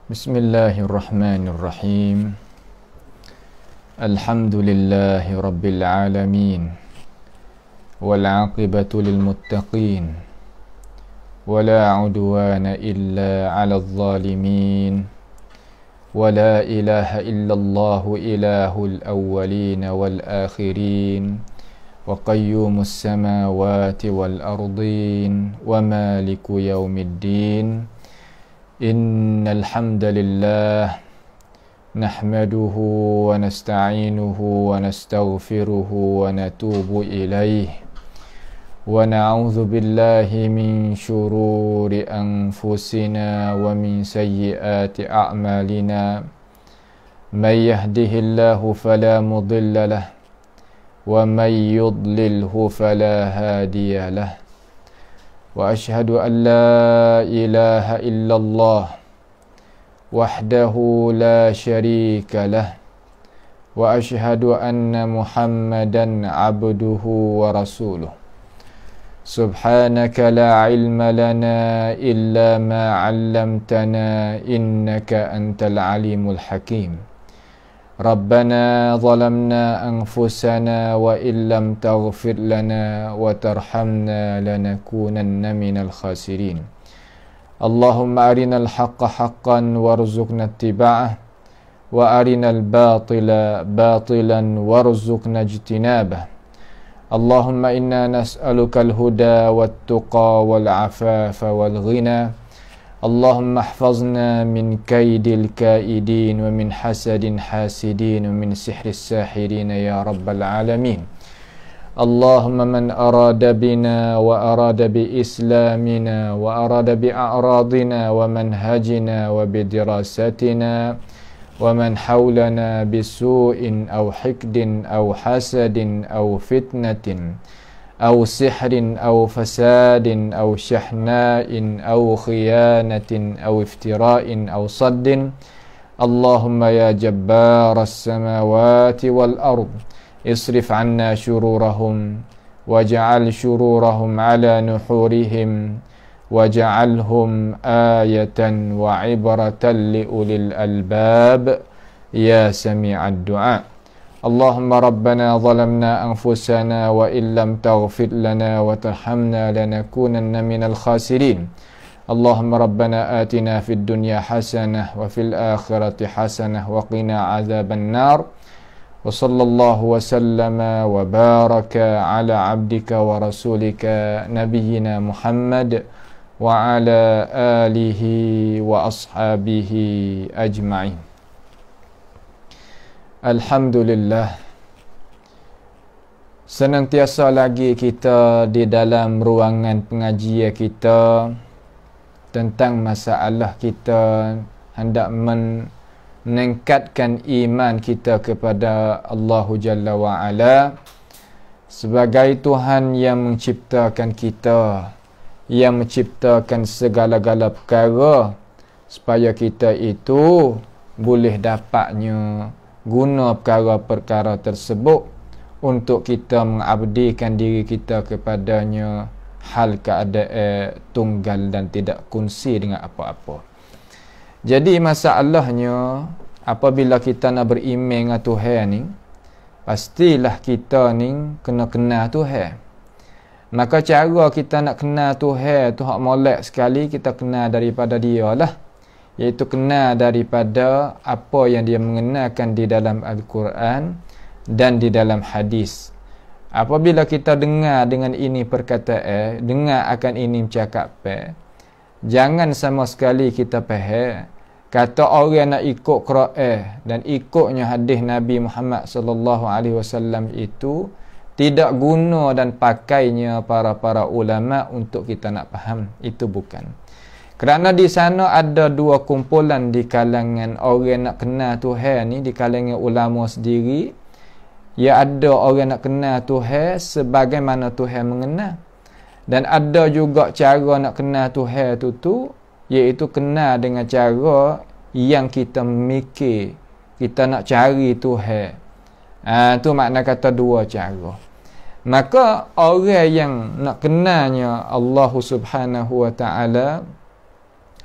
Bismillahirrahmanirrahim. Alhamdulillahi rabbil alamin. Wal aqibatu lil muttaqin. Wala udwana illa 'alal zalimin. Wala ilaha illallah ilahul awwalin wal akhirin. Wa qayyumus samawati wal ardin. Wa maliku yaumiddin. Innal hamdalillah nahmaduhu wa nasta'inuhu wa nastaghfiruhu wa natubu ilayh wa na'udzu billahi min shururi anfusina wa min sayyiati a'malina may yahdihillahu fala mudilla lahu wa may yudlilhu fala hadiya lahu wa ashhadu an la ilaha illallah wahdahu la syarika lah wa ashhadu anna Muhammadan abduhu wa rasuluh. Subhanaka la ilma lana illa ma 'allamtana innaka antal alimul hakim. Rabbana zalamna anfusana wa illam taghfir lana wa tarhamna lanakunanna minal khasirin. Allahumma arinal haqqa haqqan warzuqna ittiba'ah wa arinal batila batilan warzuqna ijtinabah. Allahumma inna nas'aluka al-huda wat-tuqa wal-afafa wal-ghina. Allahumma ihfazna min kaidil kaidin wa min hasadin hasidin wa min sihris sahirin ya rabbal alamin. Allahumma man arada bina wa arada bi islamina wa arada bi a'radina wa manhajina wa bi dirasatina wa man hawlana bi su'in aw hikdin aw hasadin aw fitnatin أو سحر أو فساد أو شحناء أو خيانة أو افتراء أو صد. اللهم يا جبار السماوات والأرض اصرف عنا شرورهم واجعل شرورهم على نحورهم واجعلهم آية وعبرة لأولي الألباب يا سميع الدعاء. Allahumma rabbana zalamna anfusana wa illam taghfir lana wa tarhamna lanakunanna minal khasirin. Allahumma rabbana atina fid dunya hasanah wa fil akhirati hasanah wa qina azaban nar. Wa sallallahu wa sallama wa baraka ala abdika wa rasulika nabiyyina Muhammad wa ala alihi wa ashabihi ajma'in. Alhamdulillah, senantiasa lagi kita di dalam ruangan pengajian kita tentang masalah kita hendak meningkatkan iman kita kepada Allah Jalla wa'ala sebagai Tuhan yang menciptakan kita, yang menciptakan segala-gala perkara supaya kita itu boleh dapatnya guna perkara-perkara tersebut untuk kita mengabdikan diri kita kepadanya hal keadaan tunggal dan tidak kongsi dengan apa-apa. Jadi masalahnya apabila kita nak beriman dengan Tuhan ni, pastilah kita ni kena kenal Tuhan. Maka cara kita nak kenal Tuhan tu hak molek sekali, kita kenal daripada dia lah, iaitu kenal daripada apa yang dia mengenalkan di dalam Al-Quran dan di dalam hadis. Apabila kita dengar dengan ini perkataan, dengar akan ini cakap, jangan sama sekali kita faham kata orang nak ikut Quran dan ikutnya hadis Nabi Muhammad sallallahu alaihi wasallam itu tidak guna dan pakainya para ulama untuk kita nak faham. Itu bukan. Kerana di sana ada dua kumpulan di kalangan orang nak kenal Tuhan ni, di kalangan ulama sendiri. Ya, ada orang nak kenal Tuhan sebagaimana Tuhan mengenal. Dan ada juga cara nak kenal Tuhan tu iaitu kenal dengan cara yang kita mikir, kita nak cari Tuhan. Tu makna kata dua cara. Maka orang yang nak kenalnya Allah Subhanahu wa ta'ala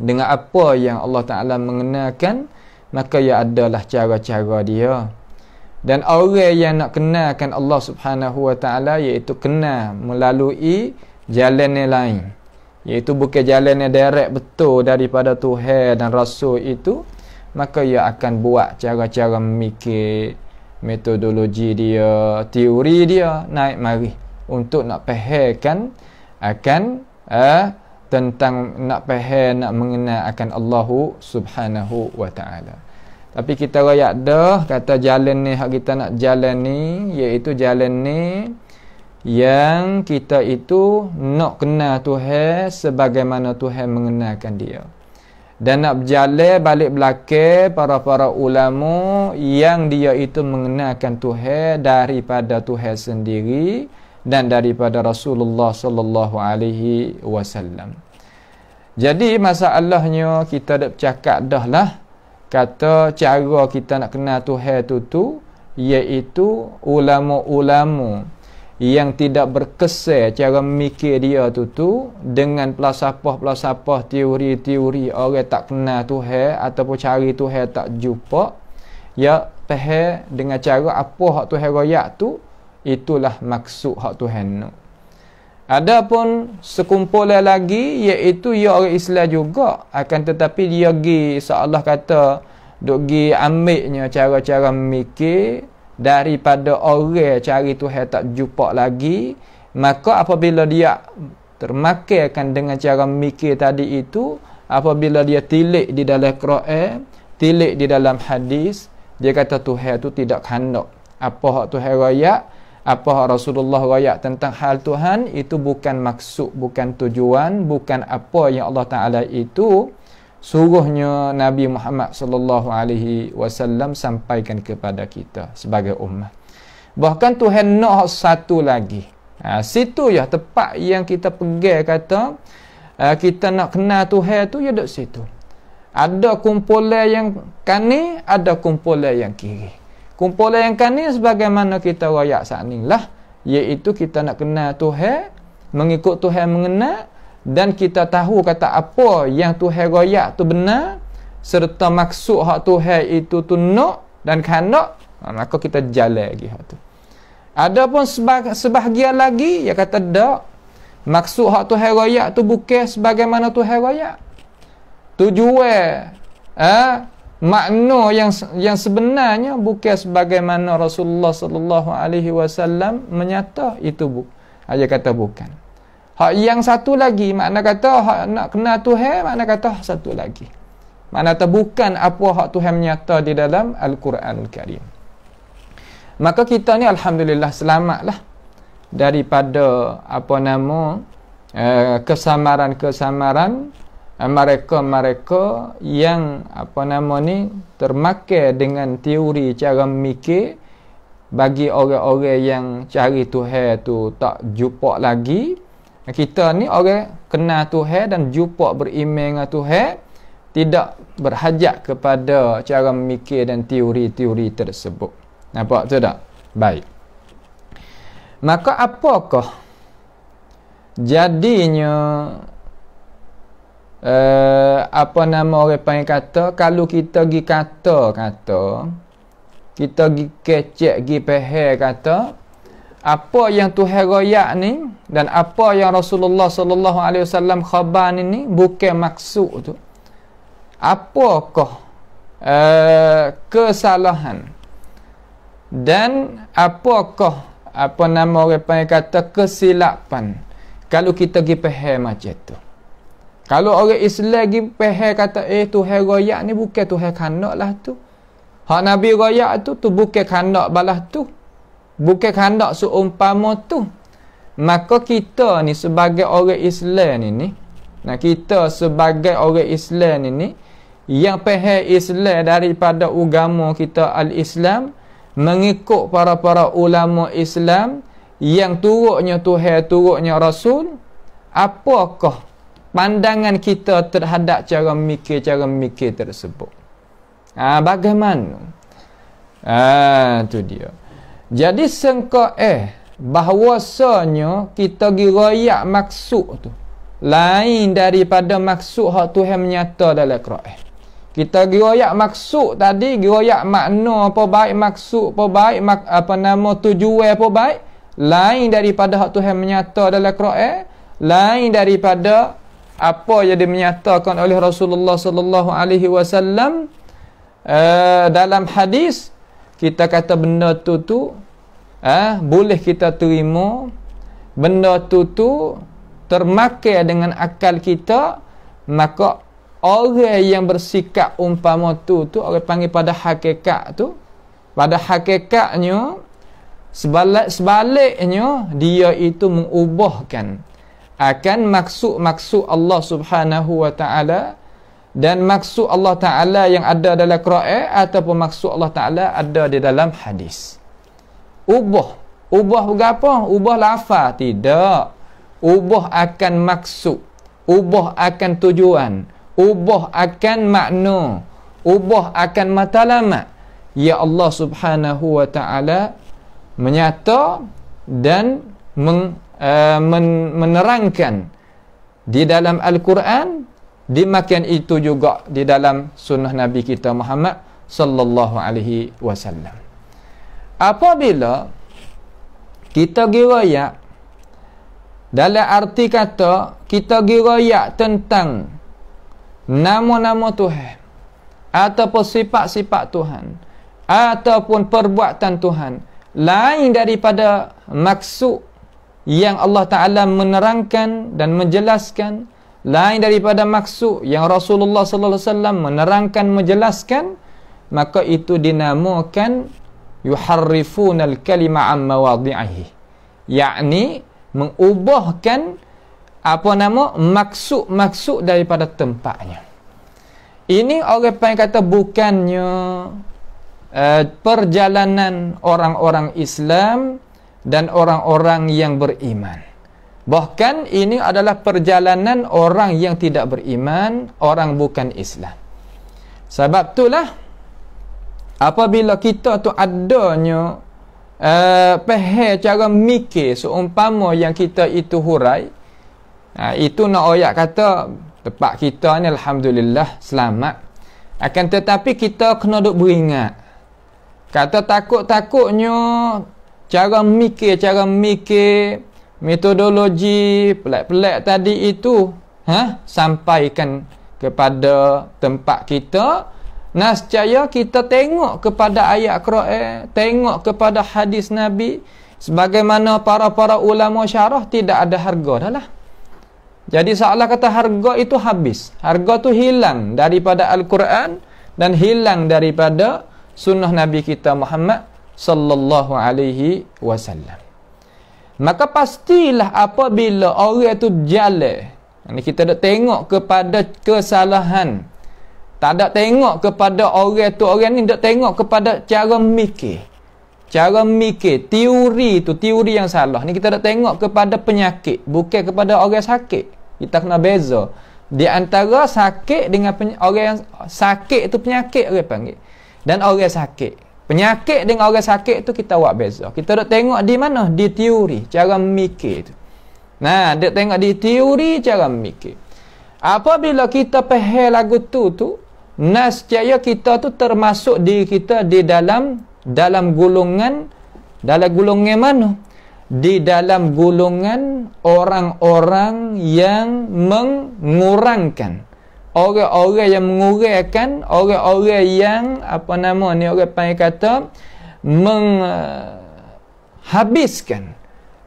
dengan apa yang Allah Ta'ala mengenalkan, maka ia adalah cara-cara dia. Dan orang yang nak kenalkan Allah Subhanahu Wa Ta'ala, iaitu kenal melalui jalan yang lain, iaitu bukan jalan yang direct betul daripada Tuhan dan Rasul itu, maka ia akan buat cara-cara memikir, metodologi dia, teori dia naik mari untuk nak fahamkan akan tentang nak faham, nak mengenal akan Allah Subhanahu Wa Ta'ala. Tapi kita rakyat dah kata jalan ni hak kita nak jalan ni, iaitu jalan ni yang kita itu nak kenal Tuhan sebagaimana Tuhan mengenalkan dia, dan nak berjalan balik belakang para ulama yang dia itu mengenalkan Tuhan daripada Tuhan sendiri dan daripada Rasulullah sallallahu alaihi wasallam. Jadi masalahnya kita dah bercakap dah lah, kata cara kita nak kenal Tuhan tu iaitu ulama-ulama yang tidak berkesan cara mikir dia tu dengan pelasapah teori-teori orang tak kenal Tuhan ataupun cari Tuhan tak jumpa, ya faham dengan cara apa hak Tuhan royak tu, itulah maksud hak Tuhan nak. Adapun sekumpulan lagi iaitu ya orang Islam juga, akan tetapi dia pergi seolah kata duk pergi ambilnya cara-cara memikir daripada orang cari Tuhan tak jumpa lagi. Maka apabila dia termakankan dengan cara memikir tadi itu, apabila dia tilik di dalam Quran, tilik di dalam hadis, dia kata Tuhan tu tidak khandak. Apa hak Tuhan royak, apa hak Rasulullah royak tentang hal Tuhan, itu bukan maksud, bukan tujuan, bukan apa yang Allah Ta'ala itu suruhnya Nabi Muhammad sallallahu alaihi wasallam sampaikan kepada kita sebagai ummah. Bahkan Tuhan nak satu lagi. Situ ya tepat yang kita pegang kata kita nak kenal Tuhan tu, ya duk situ. Ada kumpulan yang kanan, ada kumpulan yang kiri. Kumpulan yang kanan sebagaimana kita royak saat ni lah, iaitu kita nak kenal Tuhan, mengikut Tuhan mengenal, dan kita tahu kata apa yang Tuhan royak tu benar, serta maksud hak Tuhan itu tu nak dan khandak, maka kita jalan lagi hak tu. Adapun sebahagian lagi yang kata dak, maksud hak Tuhan royak tu bukan sebagaimana Tuhan royak. Tujuan makna yang sebenarnya bukan sebagaimana Rasulullah sallallahu alaihi wasallam menyata, itu aja kata bukan. Hak yang satu lagi, makna kata hak nak kenal Tuhan, makna kata hak satu lagi. Makna kata bukan apa hak Tuhan menyata di dalam Al-Quranul Karim. Maka kita ni alhamdulillah selamatlah daripada apa nama kesamaran-kesamaran mereka-mereka yang apa nama ni termakan dengan teori cara memikir bagi orang-orang yang cari Tuhan tu tak jumpa lagi. Kita ni orang kenal Tuhan dan jumpa beriman dengan Tuhan, tidak berhajat kepada cara memikir dan teori-teori tersebut. Nampak tu tak? Baik. Maka apakah jadinya apa nama orang panggil kata, kalau kita pergi kata kita pergi kecek, pergi pehel kata apa yang Tuhan royak ni dan apa yang Rasulullah sallallahu alaihi wasallam khabar ni bukan maksud tu. Apakah kesalahan dan apakah apa nama orang panggil kata kesilapan kalau kita pergi faham macam tu. Kalau orang Islam pergi faham kata Tuhan royak ni bukan Tuhan khandak lah tu. Hak Nabi royak tu bukan khandak balas tu. Bukan khandak seumpama tu. Maka kita ni sebagai orang Islam ni, nah kita sebagai orang Islam ni yang faham Islam daripada agama kita Al-Islam, mengikut para ulama Islam yang turutnya Tuhan, turutnya Rasul, apakah pandangan kita terhadap cara mikir tersebut? Bagaimana? Tu dia. Jadi sangka bahawasanya kita giroyak maksud tu lain daripada maksud hak Tuhan menyata dalam Quran. Kita giroyak maksud tadi, giroyak makna apa baik, maksud apa baik, tujuan apa baik, lain daripada hak Tuhan menyata dalam Quran, lain daripada apa yang dimenyatakan oleh Rasulullah sallallahu alaihi wasallam dalam hadis. Kita kata benda tu boleh kita terima, benda tu termakai dengan akal kita, maka orang yang bersikap umpama tu orang panggil pada hakikat tu, pada hakikatnya sebaliknya dia itu mengubahkan akan maksud-maksud Allah Subhanahu wa taala, dan maksud Allah taala yang ada dalam Quran ataupun maksud Allah taala ada di dalam hadis. Ubah berapa? Ubah lafaz tidak. Ubah akan maksud, ubah akan tujuan, ubah akan makna, ubah akan matlamat. Ya Allah Subhanahu wa taala menyata dan menerangkan di dalam Al-Quran, demikian itu juga di dalam sunnah Nabi kita Muhammad sallallahu alaihi wasallam. Apabila kita giroyak dalam arti kata, kita giroyak tentang nama-nama Tuhan ataupun sifat-sifat Tuhan ataupun perbuatan Tuhan lain daripada maksud yang Allah Ta'ala menerangkan dan menjelaskan, lain daripada maksud yang Rasulullah sallallahu alaihi wasallam menerangkan, menjelaskan, maka itu dinamakan yuharrifunal kalima an mawadhi'ihi, yakni mengubahkan maksud daripada tempatnya. Ini orang yang kata bukannya perjalanan orang-orang Islam dan orang-orang yang beriman. Bahkan ini adalah perjalanan orang yang tidak beriman, orang bukan Islam. Sebab itulah apabila kita tu adanya cara mikir seumpama yang kita itu hurai, itu nak oyak kata tempat kita ni alhamdulillah selamat. Akan tetapi kita kena duk beringat, kata takut-takutnya cara mikir metodologi pelik-pelik tadi itu sampaikan kepada tempat kita. Nescaya kita tengok kepada ayat Quran, tengok kepada hadis Nabi, sebagaimana para ulama syarah tidak ada harga dah lah. Jadi seolah kata harga itu habis, harga tu hilang daripada Al-Quran dan hilang daripada sunnah Nabi kita Muhammad sallallahu alaihi wasallam. Maka pastilah apabila orang itu jalan, ini kita dah tengok kepada kesalahan, tak ada tengok kepada orang tu, orang ni tak tengok kepada cara mikir, teori tu, teori yang salah. Ni kita dah tengok kepada penyakit, bukan kepada orang sakit. Kita kena beza di antara sakit dengan orang yang sakit itu penyakit orang panggil, dan orang sakit. Penyakit dengan orang sakit tu kita buat beza. Kita dah tengok di mana? Di teori, cara mikir tu. Nah, dia tengok di teori, cara mikir. Apabila kita faham lagu tu, nescaya kita tu termasuk diri kita di dalam golongan mana? Di dalam golongan orang-orang yang mengurangkan, orang-orang yang menguraikan, orang-orang yang orang panggil kata menghabiskan,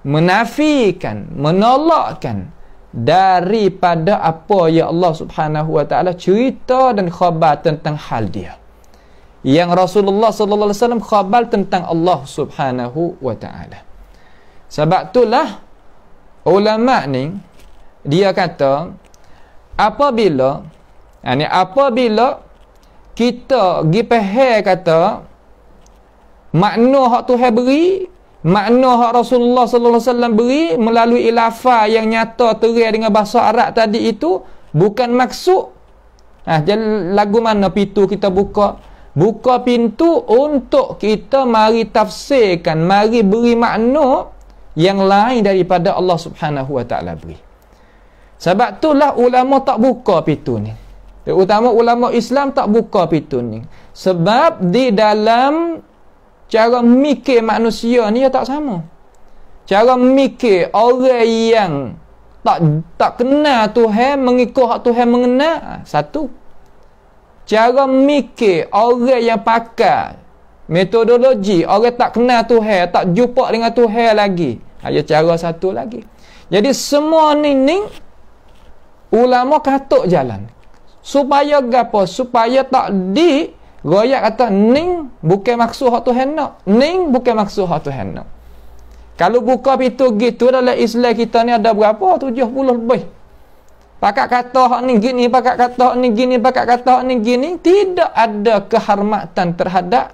menafikan, menolakkan daripada apa yang Allah Subhanahu wa taala cerita dan khabar tentang hal dia, yang Rasulullah sallallahu alaihi wasallam khabar tentang Allah Subhanahu wa taala. Sebab itulah ulama ni dia kata apabila kita pergi faham kata makna hak Tuhan beri, makna hak Rasulullah sallallahu alaihi wasallam beri melalui lafaz yang nyata terang dengan bahasa Arab tadi itu bukan maksud. Jadi lagu mana pintu kita buka pintu untuk kita mari tafsirkan, mari beri makna yang lain daripada Allah Subhanahu wa taala beri. Sebab itulah ulama tak buka pintu ni. Terutama ulama Islam tak buka pintu ni. Sebab di dalam cara mikir manusia ni tak sama. Cara mikir orang yang tak kenal Tuhan mengikut hak Tuhan mengenal, satu. Cara mikir orang yang pakai metodologi orang tak kenal Tuhan, tak jumpa dengan Tuhan lagi, ada cara satu lagi. Jadi semua ni ulama katuk jalan supaya gapo, supaya tak di royak kata ning bukan maksud hak Tuhan nak, ning bukan maksud hak Tuhan nak. Kalau buka pintu gitu dalam Islam kita ni ada berapa? 70 lebih. Pakat kata hak ni gini, pakat kata hak ni gini, pakat kata hak ni gini, tidak ada kehormatan terhadap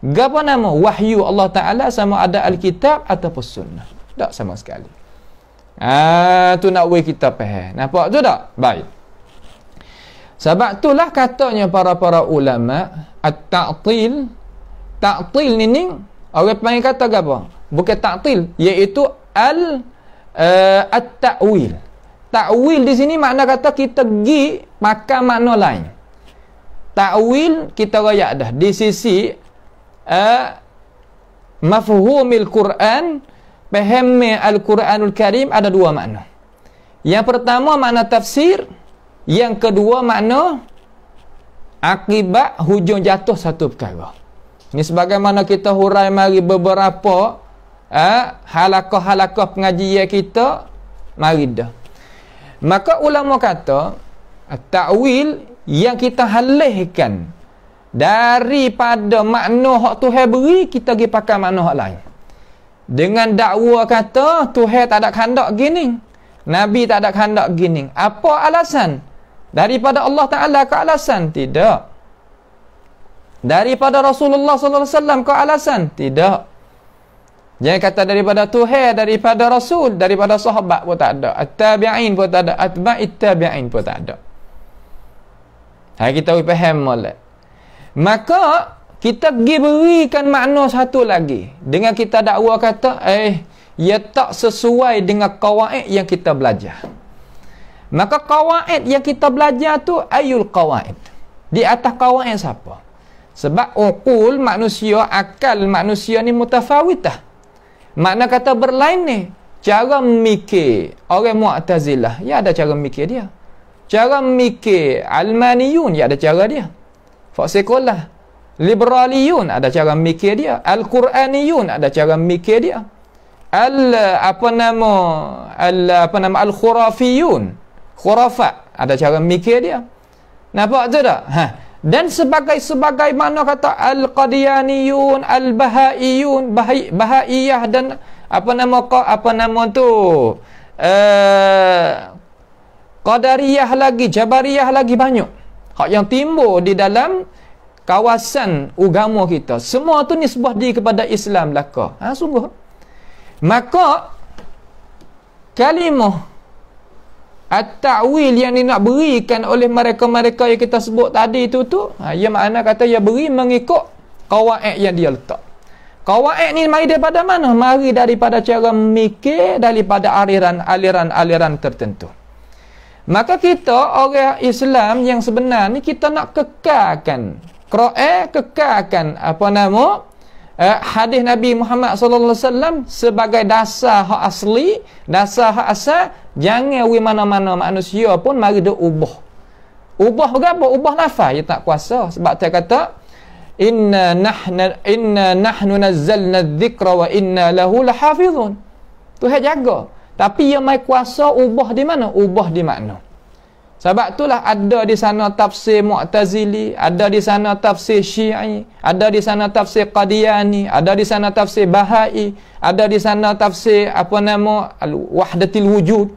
apa nama wahyu Allah Taala, sama ada Alkitab ataupun sunnah. Tak sama sekali. Tu nak we kita faham. Nampak tu tak? Baik. Sebab itulah katanya para ulama at-ta'til. Ta'til ni orang panggil kata apa? Bukan ta'til, iaitu at-ta'wil. Ta'wil di sini makna kata kita pergi makan makna lain. Ta'wil kita royak dah di sisi mafhumil Quran, fahami Al-Quranul Karim ada dua makna. Yang pertama makna tafsir, yang kedua makna akibat hujung jatuh satu perkara. Ini sebagaimana kita hurai mari beberapa halaqah-halaqah pengajian kita mari dah. Maka ulama kata ta'wil yang kita halihkan daripada makna hak Tuhan beri, kita pergi pakai makna hak lain. Dengan dakwa kata Tuhan tak ada kehendak gini, Nabi tak ada kehendak gini. Apa alasan? Daripada Allah Ta'ala ke alasan? Tidak. Daripada Rasulullah sallallahu alaihi wasallam ke alasan? Tidak. Jangan kata daripada Tuhan, daripada Rasul, daripada sahabat pun tak ada. At-tabi'in pun tak ada, atba'it tabi'in pun tak ada. Kita faham molek. Maka kita pergi berikan makna satu lagi dengan kita dakwa kata ia tak sesuai dengan qawaid yang kita belajar. Maka qawaid yang kita belajar tu ayul qawaid. Di atas qawaid siapa? Sebab uqul manusia, akal manusia ni mutafawitah. Makna kata berlain ni. Cara mikir orang Mu'tazilah, ya ada cara mikir dia. Cara mikir Almaniyun, ya ada cara dia. Fak sekolah. Liberaliyun, ada cara mikir dia. Al-Quraniyun, ada cara mikir dia. Al-Khurafiyun, khurafat, ada cara mikir dia. Nampak tu tak? Dan sebagai mana kata Al-Qadianiyun, Al-Bahaiyun, Bahaiyah dan apa nama tu Qadariyah lagi, Jabariyah lagi, banyak hak yang timbul di dalam kawasan agama kita. Semua tu nisbah diri kepada Islam belaka. Sungguh. Maka kalimah at-ta'wil yang nak berikan oleh mereka-mereka yang kita sebut tadi itu ia makna kata ia beri mengikut qawaid yang dia letak. Qawaid ni mari daripada mana? Mari daripada cara mikir, daripada aliran tertentu. Maka kita orang Islam yang sebenar ni kita nak kekalkan Quran, kekalkan hadis Nabi Muhammad sallallahu alaihi wasallam sebagai dasar hak asli, dasar hak asal. Jangan mana-mana manusia pun mari dia ubah. Ubah berapa? Ubah lafaz dia tak kuasa. Sebab dia kata inna nahnu nazzalna adh-dhikra wa inna lahu lahafizun. Tuhan jaga. Tapi yang mai kuasa ubah di mana? Ubah di makna. Sebab itulah ada di sana tafsir Mu'tazili, ada di sana tafsir Syi'i, ada di sana tafsir Qadiani, ada di sana tafsir Bahai, ada di sana tafsir Wahdatil Wujud.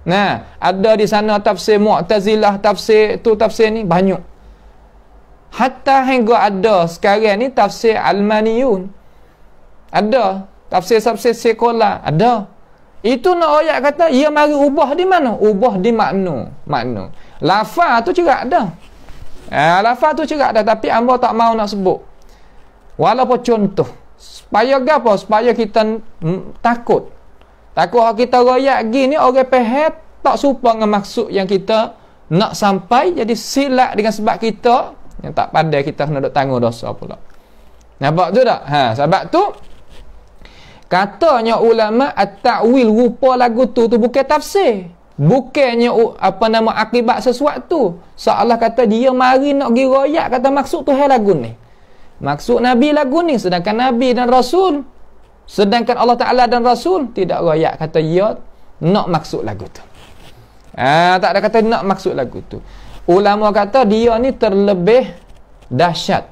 Nah, ada di sana tafsir Mu'tazilah, tafsir tu tafsir ni banyak. Hatta hingga ada sekarang ni tafsir Almaniyun. Ada tafsir sekular, ada. Itu nak ayat kata ia mari ubah di mana? Ubah di makna. Lafaz tu cerak dah. Lafaz tu cerak dah, tapi hamba tak mau nak sebut. Walaupun contoh. Supaya apa? Supaya kita takut. Takut kita royak gini orang faham tak serupa dengan maksud yang kita nak sampai, jadi silap dengan sebab kita yang tak pandai, kita kena duk tanggung dosa pula. Nampak tu tak? Sebab tu katanya ulama at-ta'wil rupa lagu tu bukan tafsir. Bukannya akibat sesuatu. Seolah kata dia mari nak pergi royak kata maksud Tuhan lagu ni. Maksud Nabi lagu ni, sedangkan Nabi dan Rasul, sedangkan Allah Ta'ala dan Rasul tidak royak kata dia nak maksud lagu tu. Tak ada kata nak maksud lagu tu. Ulama kata dia ni terlebih dahsyat.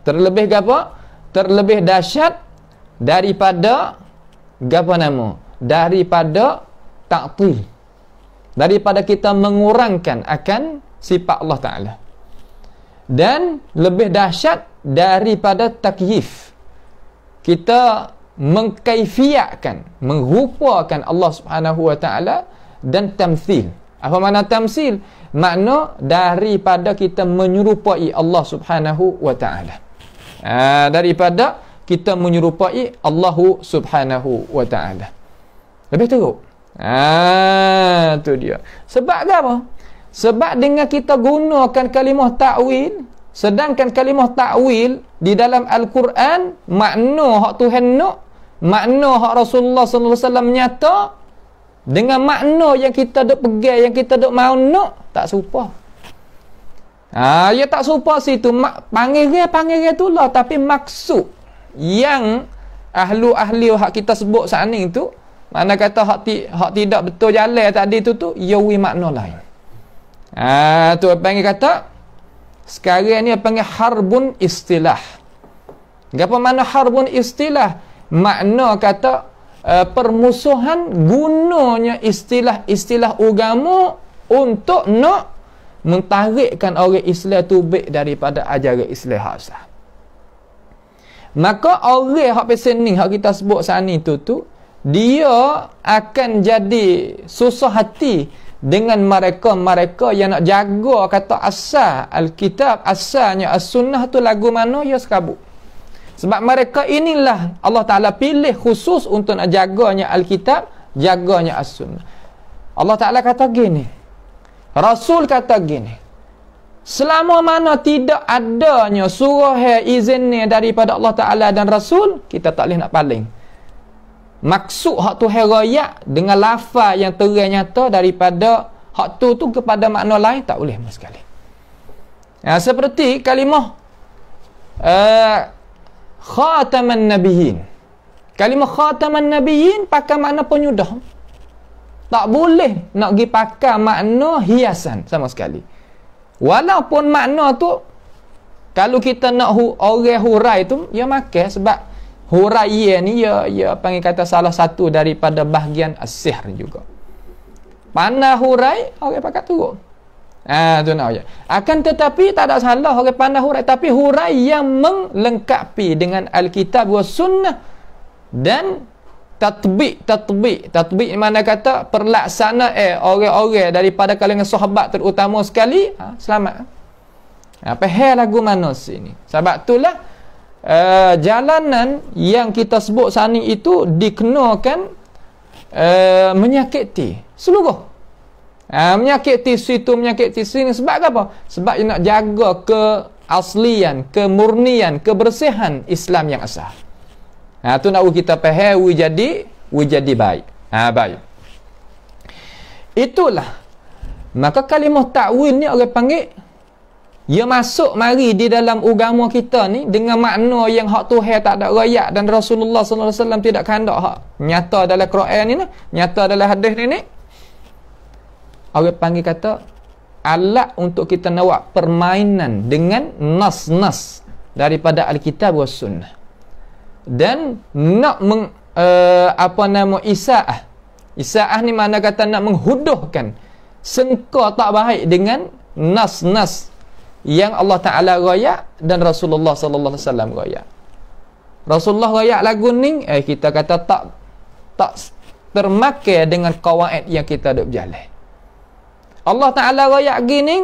Terlebih apa? Terlebih dahsyat daripada daripada ta'til. Daripada kita mengurangkan akan sifat Allah Ta'ala. Dan lebih dahsyat daripada takyif. Kita mengkaifiatkan, mengrupakan Allah Subhanahu Wa Ta'ala, dan tamthil. Apa makna tamthil? Makna daripada kita menyerupai Allah Subhanahu Wa Ta'ala. Daripada kita menyerupai Allah Subhanahu Wa Ta'ala. Lebih teruk. Tu dia. Sebab apa? Sebab dengan kita gunakan kalimah ta'wil, sedangkan kalimah ta'wil di dalam Al-Quran, makna hak Tuhan nak, makna hak Rasulullah sallallahu alaihi wasallam nyata, dengan makna yang kita duk pegang, yang kita duk mau nak, tak serupa. Ya tak serupa situ. Panggil tu lah, tapi maksud yang ahli hak kita sebut saat ni tu, mana kata hak tidak betul jalan tadi tu yawi makna lain. Tu panggil kata sekarang ni panggil harbun istilah. Apa makna harbun istilah? Makna kata permusuhan gunanya istilah agama untuk nak mentarikkan orang Islam tu baik daripada ajaran Islam asal. Maka orang hak pesening hak kita sebut saat ni tu dia akan jadi susah hati dengan mereka yang nak jaga kata asal Alkitab, asalnya as-sunnah tu lagu mana ya sekabut. Sebab mereka inilah Allah Ta'ala pilih khusus untuk nak jaganya Alkitab, jaganya as-sunnah. Allah Ta'ala kata gini, Rasul kata gini, selama mana tidak adanya surah izinnya daripada Allah Ta'ala dan Rasul, kita tak boleh nak paling. Maksud hak tu herayak dengan lafaz yang terang nyata daripada hak tu kepada makna lain, tak boleh sama sekali. Seperti kalimah khataman nabiyyin. Kalimah khataman nabiyyin pakai makna penyudah. Tak boleh nak pergi pakai makna hiasan sama sekali. Walaupun makna tu kalau kita nak orang hurai tu, dia makan sebab hurai ni ya panggil kata salah satu daripada bahagian as-sihr juga. Pandai hurai, orang pakai turun. Tu nak je. Akan tetapi tak ada salah orang pandai hurai, tapi hurai yang melengkapi dengan Alkitab wa sunnah dan tatbiq mana kata perlaksanaan orang-orang daripada kalangan sahabat terutama sekali, selamat. Faham lagu mana sini. Sebab itulah jalanan yang kita sebut saat ni itu dikenakan menyakiti seluruh. Menyakiti situ, menyakiti sini. Sebab apa? Sebab dia nak jaga keaslian, kemurnian, kebersihan Islam yang asal. Tu nak kita faham jadi baik. Baik. Itulah. Maka kalimah ta'wil ni orang panggil, ia masuk mari di dalam agama kita ni dengan makna yang hak Tuhan tak ada rakyat dan Rasulullah sallallahu alaihi wasallam tidak kandak hak nyata dalam Quran ni, nyata dalam hadis ni. Orang panggil kata alat untuk kita nak buat permainan dengan nas-nas daripada Alkitab wa sunnah. Dan nak isaah. Isaah ni mana kata nak menghuduhkan sengka tak baik dengan nas-nas yang Allah Ta'ala rayak dan Rasulullah sallallahu alaihi wasallam rayak. Rasulullah rayak lagu ni kita kata tak termakai dengan kawaid yang kita ada berjalan. Allah Ta'ala rayak gini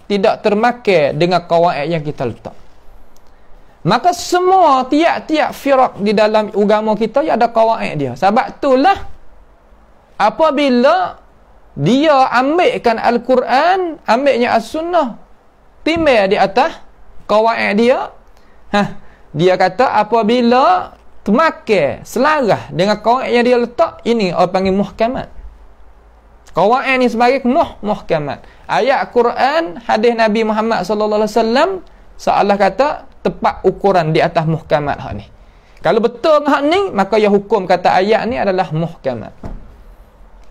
tidak termakai dengan kawaid yang kita letak. Maka semua tiap-tiap firaq di dalam agama kita ada kawaid dia. Sebab itulah apabila dia ambilkan Al-Quran, ambilnya As-Sunnah, timbal di atas kawaid dia. Dia kata apabila termakan selarah dengan kawaid yang dia letak, ini orang panggil muhkamat. Kawaid ni sebagai muhkamat. Ayat Quran, hadis Nabi Muhammad sallallahu alaihi wasallam seolah kata tepat ukuran di atas muhkamat hak ni. Kalau betul dengan hak ni, maka ya hukum kata ayat ni adalah muhkamat.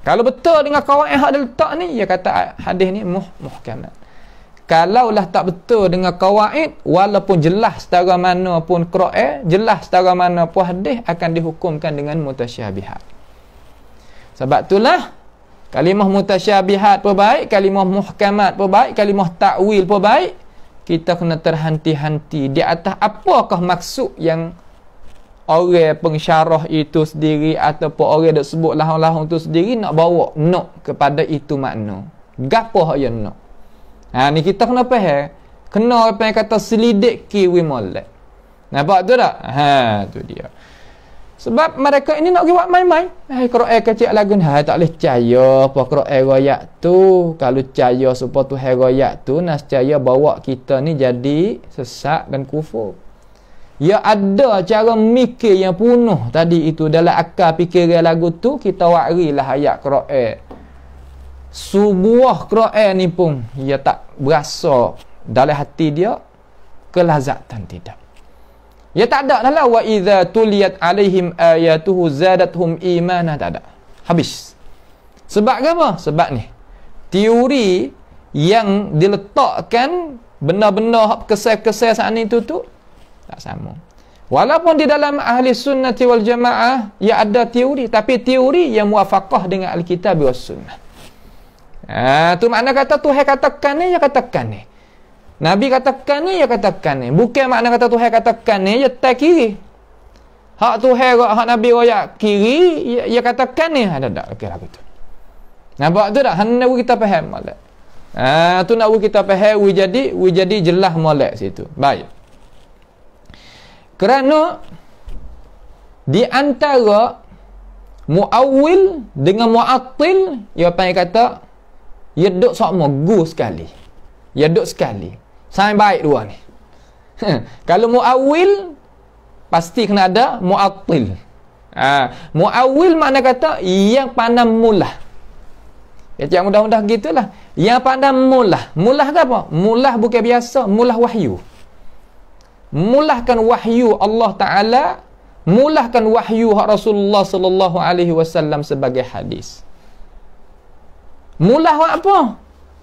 Kalau betul dengan kawaid hak dia letak ni, ya kata hadis ni muhkamat. Kalaulah tak betul dengan kawaid, walaupun jelas setara mana pun Quran, jelas setara mana pun hadis, akan dihukumkan dengan mutasyabihat. Sebab itulah kalimah mutasyabihat pun baik, kalimah muhkamat pun baik, kalimah ta'wil pun baik. Kita kena terhenti-henti di atas apakah maksud yang orang pensyarah itu sendiri ataupun orang yang sebut lahang-lahang itu sendiri nak bawa kepada itu makna. Gapo hak yang nak? Ni kita kena faham. Kena apa yang kata selidik kiwi molek. Nampak tu tak? Tu dia. Sebab mereka ini nak pergi buat main-main. Quran kecil lagu ni, tak boleh percaya apa Quran royak tu. Kalau percaya supaya Tuhan royak tu, nascaya bawa kita ni jadi sesat dan kufur. Ya ada cara mikir yang penuh tadi itu dalam akal fikiran lagu tu, kita warilah ayat Quran. Sebuah Quran ni pun ia tak berasa dalam hati dia kelazatan, tidak. Ya tak ada dalam wa idza tuliyat alaihim ayatuhu zadatuhum imana, tak ada. Habis. Sebab apa? Sebab ni teori yang diletakkan benda-benda kesal-kesal saat ni tu tak sama. Walaupun di dalam ahli sunnati wal jamaah ya ada teori, tapi teori yang muafaqah dengan Alkitab was sunnah. Tu makna kata Tuhan katakan ni, ya katakan ni. Nabi katakan ni, ya katakan ni. Bukan makna kata Tuhan katakan ni, ya tak kiri. Hak Tuhan, hak Nabi royak kiri, ya katakan ni. Tak okey lagu tu. Nampak tu tak? Hendak kita faham molek. Tu nak kita faham, we jadi jelas molek situ. Baik. Kerana di antara muawwil dengan mu'attil, ia panggil kata ia duk sama gu sekali. Ia duk sekali. Sama baik dua ni. Kalau muawwil pasti kena ada mu'attil. Muawwil makna kata yang pandang mulah. Ya mudah-mudah gitulah. Yang pandang mulah. Mulah ke apa? Mulah bukan biasa, mulah wahyu. Mulahkan wahyu Allah Ta'ala, mulahkan wahyu Rasulullah sallallahu alaihi wasallam sebagai hadis. Mulah apa?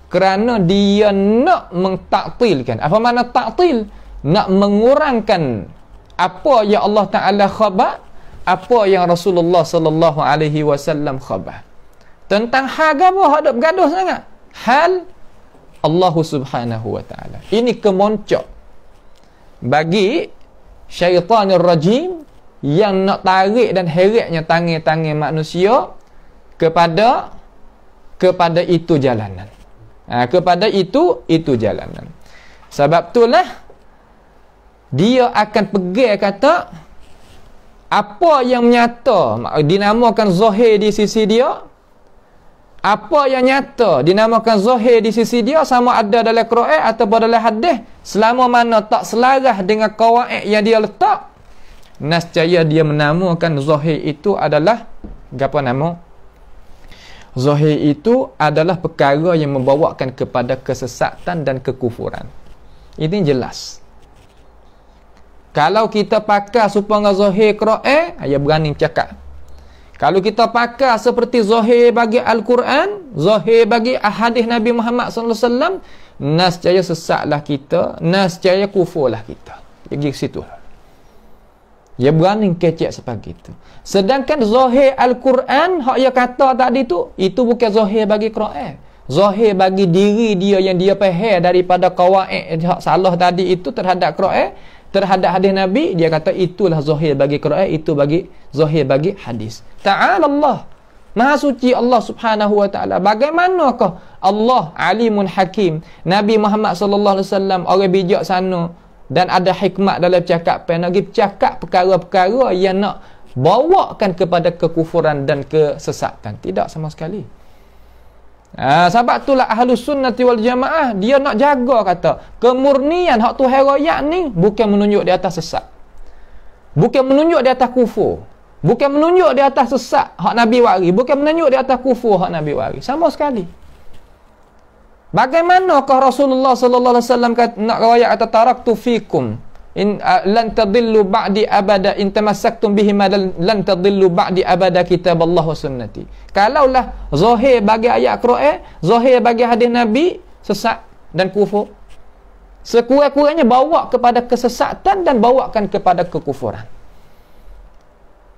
Kerana dia nak mentaktilkan. Apa makna taktil? Nak mengurangkan apa yang Allah Ta'ala khabar, apa yang Rasulullah sallallahu alaihi wasallam khabar. Tentang hal apa? Hak duk bergaduh sangat. Hal Allah Subhanahu wa Ta'ala. Ini kemoncok bagi syaitanir rajim yang nak tarik dan heretnya tangan-tangan manusia kepada itu jalanan. Kepada itu jalanan. Sebab itulah dia akan pegang kata apa yang nyata dinamakan zahir di sisi dia, apa yang nyata dinamakan zahir di sisi dia, sama ada dalam Quran atau dalam hadis, selama mana tak selaras dengan kawaid yang dia letak, nescaya dia menamakan zahir itu adalah apa nama? Zahir itu adalah perkara yang membawakan kepada kesesatan dan kekufuran. Ini jelas. Kalau kita pakai supaya zahir Quran, dia berani cakap. Kalau kita pakai seperti zahir bagi Al-Quran, zahir bagi hadis Nabi Muhammad sallallahu alaihi wasallam, nescaya sesatlah kita, nescaya kufurlah kita. Jadi situ. Dia berani kecek seperti itu. Sedangkan zahir Al-Quran, hak dia kata tadi tu, itu bukan zahir bagi Quran. Zahir bagi diri dia yang dia faham daripada kawaid hak salah tadi itu terhadap Quran, terhadap hadis Nabi, dia kata itulah zahir bagi Quran, itu bagi zahir bagi hadis. Ta'ala Allah, Maha suci Allah Subhanahu wa Ta'ala. Bagaimanakah Allah alimun hakim, Nabi Muhammad sallallahu alaihi wasallam orang bijak sana dan ada hikmat dalam cakapan, nak pergi cakap perkara-perkara yang nak bawakan kepada kekufuran dan kesesatan. Tidak sama sekali. Sebab itulah Ahlus Sunnati wal Jamaah dia nak jaga kata kemurnian hak Tuhan royak ni bukan menunjuk di atas sesat. Bukan menunjuk di atas kufur. Bukan menunjuk di atas sesat hak Nabi wari, bukan menunjuk di atas kufur hak Nabi wari. Sama sekali. Bagaimanakah Rasulullah sallallahu alaihi wasallam nak royak kata taraktu fikum in lan tadillu ba'di abada in tamassaktum bihi lan tadillu ba'di abada kitaballah wa sunnati. Kalaulah zahir bagi ayat Quran, zahir bagi hadis Nabi sesat dan kufur, sekurang-kurangnya bawa kepada kesesatan dan bawakan kepada kekufuran.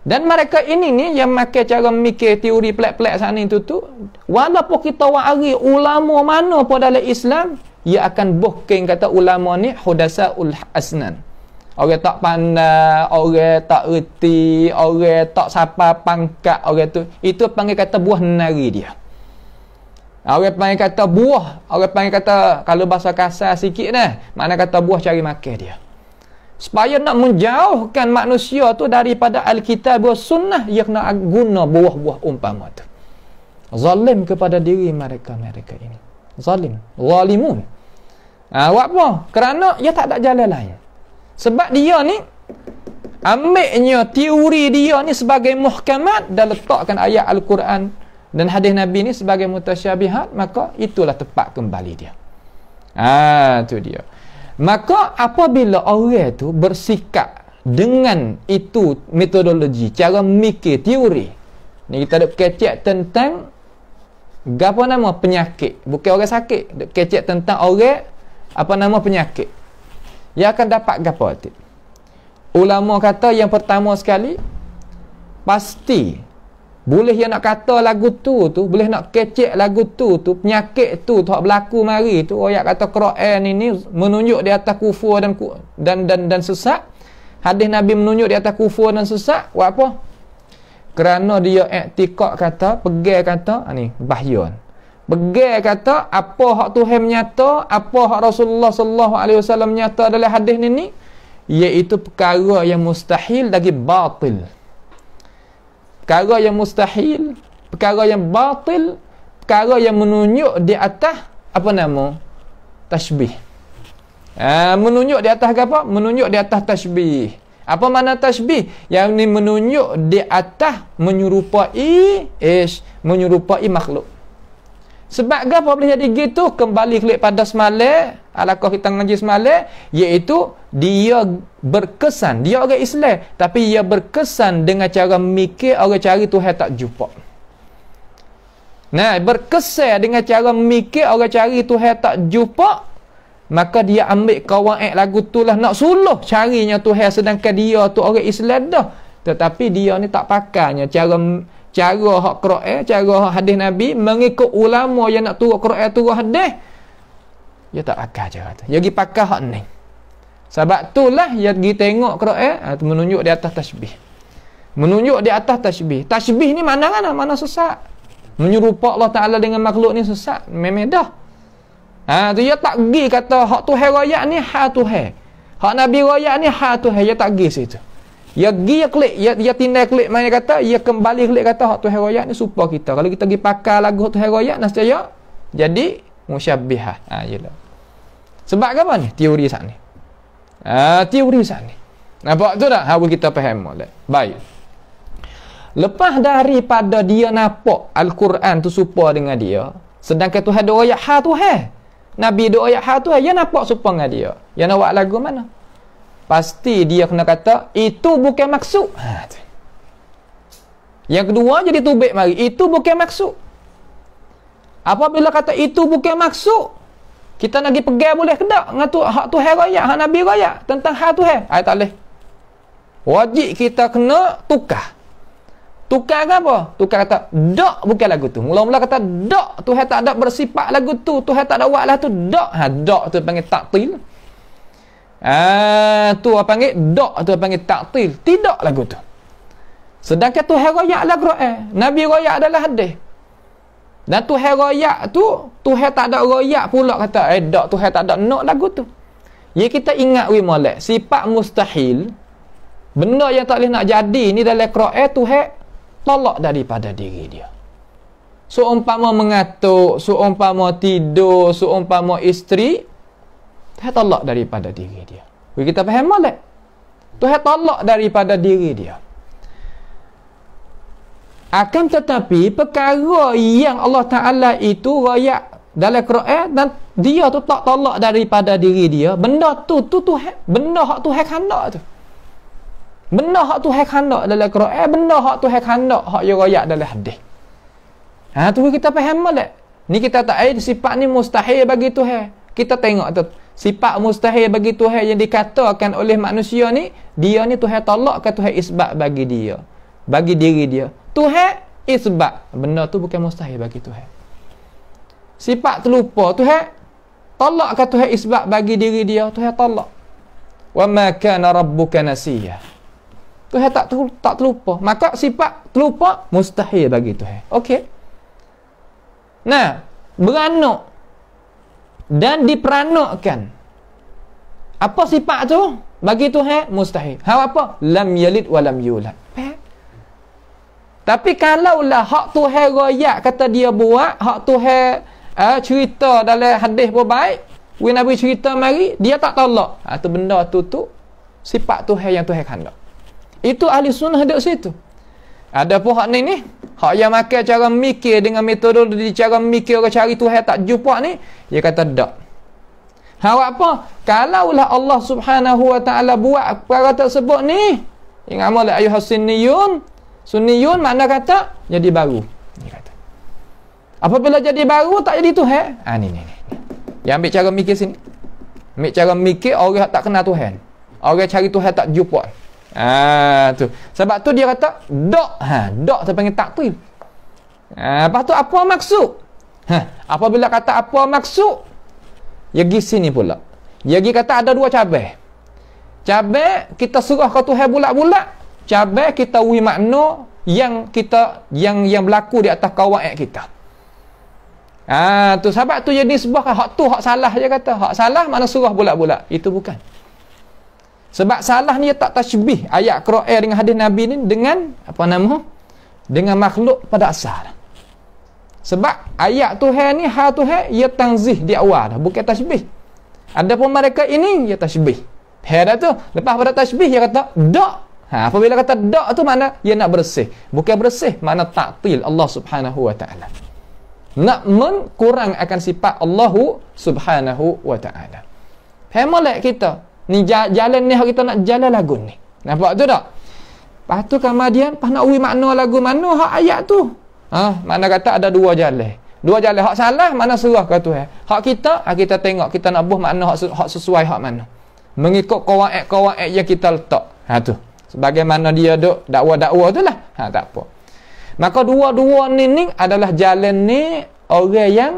Dan mereka ini ni yang makan cara mikir teori pelak-pelak sana itu tu, walaupun kita wari ulama mana pun dalam Islam, ia akan booking kata ulama ni hudasaul asnan. Orang tak pandai, orang tak reti, orang tak sapa pangkat, orang tu itu panggil kata buah nari dia. Orang panggil kata buah, orang panggil kata kalau bahasa kasar sikit dah, makna kata buah cari makan dia. Supaya nak menjauhkan manusia tu daripada Alkitab dan Sunnah, ia kena guna buah-buah umpama tu. Zalim kepada diri mereka ini. Zalim, zalimun. Buat apa? Kerana ia tak ada jalan lain. Sebab dia ni ambilnya teori dia ni sebagai muhkamat dan letakkan ayat Al-Quran dan hadis Nabi ni sebagai mutasyabihat, maka itulah tepat kembali dia. Tu dia. Maka apabila orang tu bersikap dengan itu metodologi, cara mikir, teori ni, kita ada kecek tentang apa nama penyakit, bukan orang sakit, ada kecek tentang orang apa nama penyakit, ia akan dapat gapo tu. Ulama kata yang pertama sekali, pasti boleh yang nak kata lagu tu boleh nak kecek lagu tu penyakit tu hak berlaku mari tu, ayat kata Quran ini menunjuk di atas kufur dan sesat, hadis Nabi menunjuk di atas kufur dan sesat. Buat apa? Kerana dia iktikad kata, pegang kata ni bahaya. Pegang kata apa hak Tuhan menyata, apa hak Rasulullah sallallahu alaihi wasallam menyata dalam hadis ni, iaitu perkara yang mustahil lagi batil. Perkara yang mustahil, perkara yang batil, perkara yang menunjuk di atas apa nama? Tashbih. Menunjuk di atas apa? Menunjuk di atas tashbih. Apa makna tashbih? Yang ni menunjuk di atas menyerupai makhluk. Sebab apa boleh jadi gitu? Kembali klik pada semalam, alakah kita ngaji semalam, iaitu dia berkesan, dia orang Islam, tapi ia berkesan dengan cara mikir orang cari Tuhan tak jumpa. Nah, berkesan dengan cara mikir orang cari Tuhan tak jumpa, maka dia ambil kawaid lagu tu lah nak suluh carinya Tuhan, sedangkan dia tu orang Islam dah, tetapi dia ni tak pakainya cara hak Quran, cara hak hadis Nabi, mengikut ulama yang nak turut Quran turut hadis, dia tak pakai cara tu, dia pergi pakai hak ni. Sebab itulah dia pergi tengok Quran, menunjuk di atas tashbih. Menunjuk di atas tashbih. Tashbih ni mana mana sesat. Menyerupai Allah Ta'ala dengan makhluk ni sesat. Memang dah. Tu dia tak pergi kata hak Tuhan royak ni hak Tuhan, hak Nabi royak ni hak Tuhan, dia tak pergi situ. Dia pergi klik, dia tindak klik mana kata, dia kembali klik kata hak Tuhan royak ni supaya kita. Kalau kita pergi pakai lagu Tuhan royak, nescaya jadi musyabbihah. Yalah. Sebab apa ni? Teori sat ni. Teori sat ni. Nampak tu tak? Harus kita faham molek. Baik. Lepas daripada dia nampak Al-Quran tu serupa dengan dia, sedangkan Tuhan ada ayat ha Tuhan, Nabi ada ayat ha Tuhan, dia nampak serupa dengan dia, dia nak buat lagu mana? Pasti dia kena kata itu bukan maksud. Yang kedua jadi tubik mari, itu bukan maksud. Apabila kata itu bukan maksud, kita nak pergi pegang boleh ke tak? Dengan tu hak Tuhan raya, hak Nabi raya tentang hak Tuhan. Tak boleh. Wajib kita kena tukar. Tukar ke apa? Tukar kata dak bukan lagu tu. Mula-mula kata dak, Tuhan tak ada bersifat lagu tu, Tuhan tak ada buat lah tu, dak. Dak tu panggil taktil. Tu panggil dak, tu panggil taktil. Tidak lagu tu. Sedangkan Tuhan royak lah Quran, Nabi royak adalah hadis. Dan Tuhan royak tu, Tuhan tak ada royak pula kata dak, Tuhan tak ada nak lagu tu. Ya kita ingat molek, sifat mustahil, benda yang tak boleh nak jadi ni dalam Quran, Tuhan tolak daripada diri dia. seumpama mengatuk, seumpama tidur, seumpama isteri, Tuhan tolak daripada diri dia. Kita faham tak? Tuhan tolak daripada diri dia. Akan tetapi perkara yang Allah Ta'ala itu royak dalam Quran dan dia tu tak tolak daripada diri dia, benda tu Tuhan, benda hak Tuhan khandak tu. Benda hak Tuhan khandak dalam Quran, benda hak Tuhan khandak hak dia royak dalam hadis. Tu kita faham tak? Ni kita tak sifat ni mustahil bagi Tuhan. Kita tengok tu sifat mustahil bagi Tuhan yang dikatakan oleh manusia ni, dia ni Tuhan tolak ke Tuhan isbat bagi dia, bagi diri dia. Tuhan isbat, benda tu bukan mustahil bagi Tuhan. Sifat terlupa, Tuhan tolak ke Tuhan isbat bagi diri dia, Tuhan tolak. Wa ma kana rabbuka nasiya. Tuhan tak terlupa. Maka sifat terlupa mustahil bagi Tuhan. Okey. Nah, beranak dan diperanakkan. Apa sifat tu? Bagi Tuhan mustahil. Apa? Lam yalid wa lam yulad. Tapi kalaulah hak Tuhan royak kata dia buat, hak Tuhan cerita dalam hadis pun baik, Nabi cerita mari, dia tak tolak. Tu benda tu sifat Tuhan yang Tuhan khandak. Itu ahli sunnah duduk situ. Ada pun hak ni hak yang makan cara mikir dengan metodologi cara mikir orang cari Tuhan tak jumpa ni, dia kata tak. Apa? Kalaulah Allah Subhanahu wa taala buat perkara tersebut ni, yang amal ayuhas sunniyun makna kata jadi baru. Dia kata. Apabila jadi baru tak jadi Tuhan. Ni. Yang ambil cara mikir sini. Ambil cara mikir orang tak kenal Tuhan. Orang cari Tuhan tak jumpa. Tu. Sebab tu dia kata dak. Dak tu panggil takwil. Lepas tu apa maksud? Apabila kata apa maksud? Dia pergi sini pula. Dia pergi kata ada dua cabai. Cabai kita serah ke Tuhan bulat-bulat. Cabai kita ui makna yang kita yang berlaku di atas kawaid kita. Tu sebab tu jadi sebuah hak tu hak salah dia kata. Hak salah mana surah bulat-bulat. Itu bukan. Sebab salah ni tak tasybih ayat Quran dengan hadis Nabi ni dengan dengan makhluk pada asal. Sebab ayat Tuhan ni hal Tuhan ia tanzih di awal dah, bukan tasybih. Adapun mereka ini ia tasybih. Dah tu lepas pada tasybih dia kata dak. Apabila kata dak tu makna ia nak bersih. Bukan bersih makna ta'til Allah Subhanahu wa taala. Nak mengkurang akan sifat Allah Subhanahu wa taala. Faham tak kita? Ni jalan ni kita nak jalan lagu ni. Nampak tu tak? Lepas tu kemudian pas nak uwi makna lagu mana hak ayat tu. Mana kata ada dua jalan. Dua jalan. Hak salah mana serah ke Tuhan. Hak kita tengok kita nak buh makna hak sesuai hak mana. Mengikut kawaid yang kita letak. Tu. Sebagaimana dia duk dakwa-dakwa tu lah. Tak apa. Maka dua-dua ni adalah jalan ni orang yang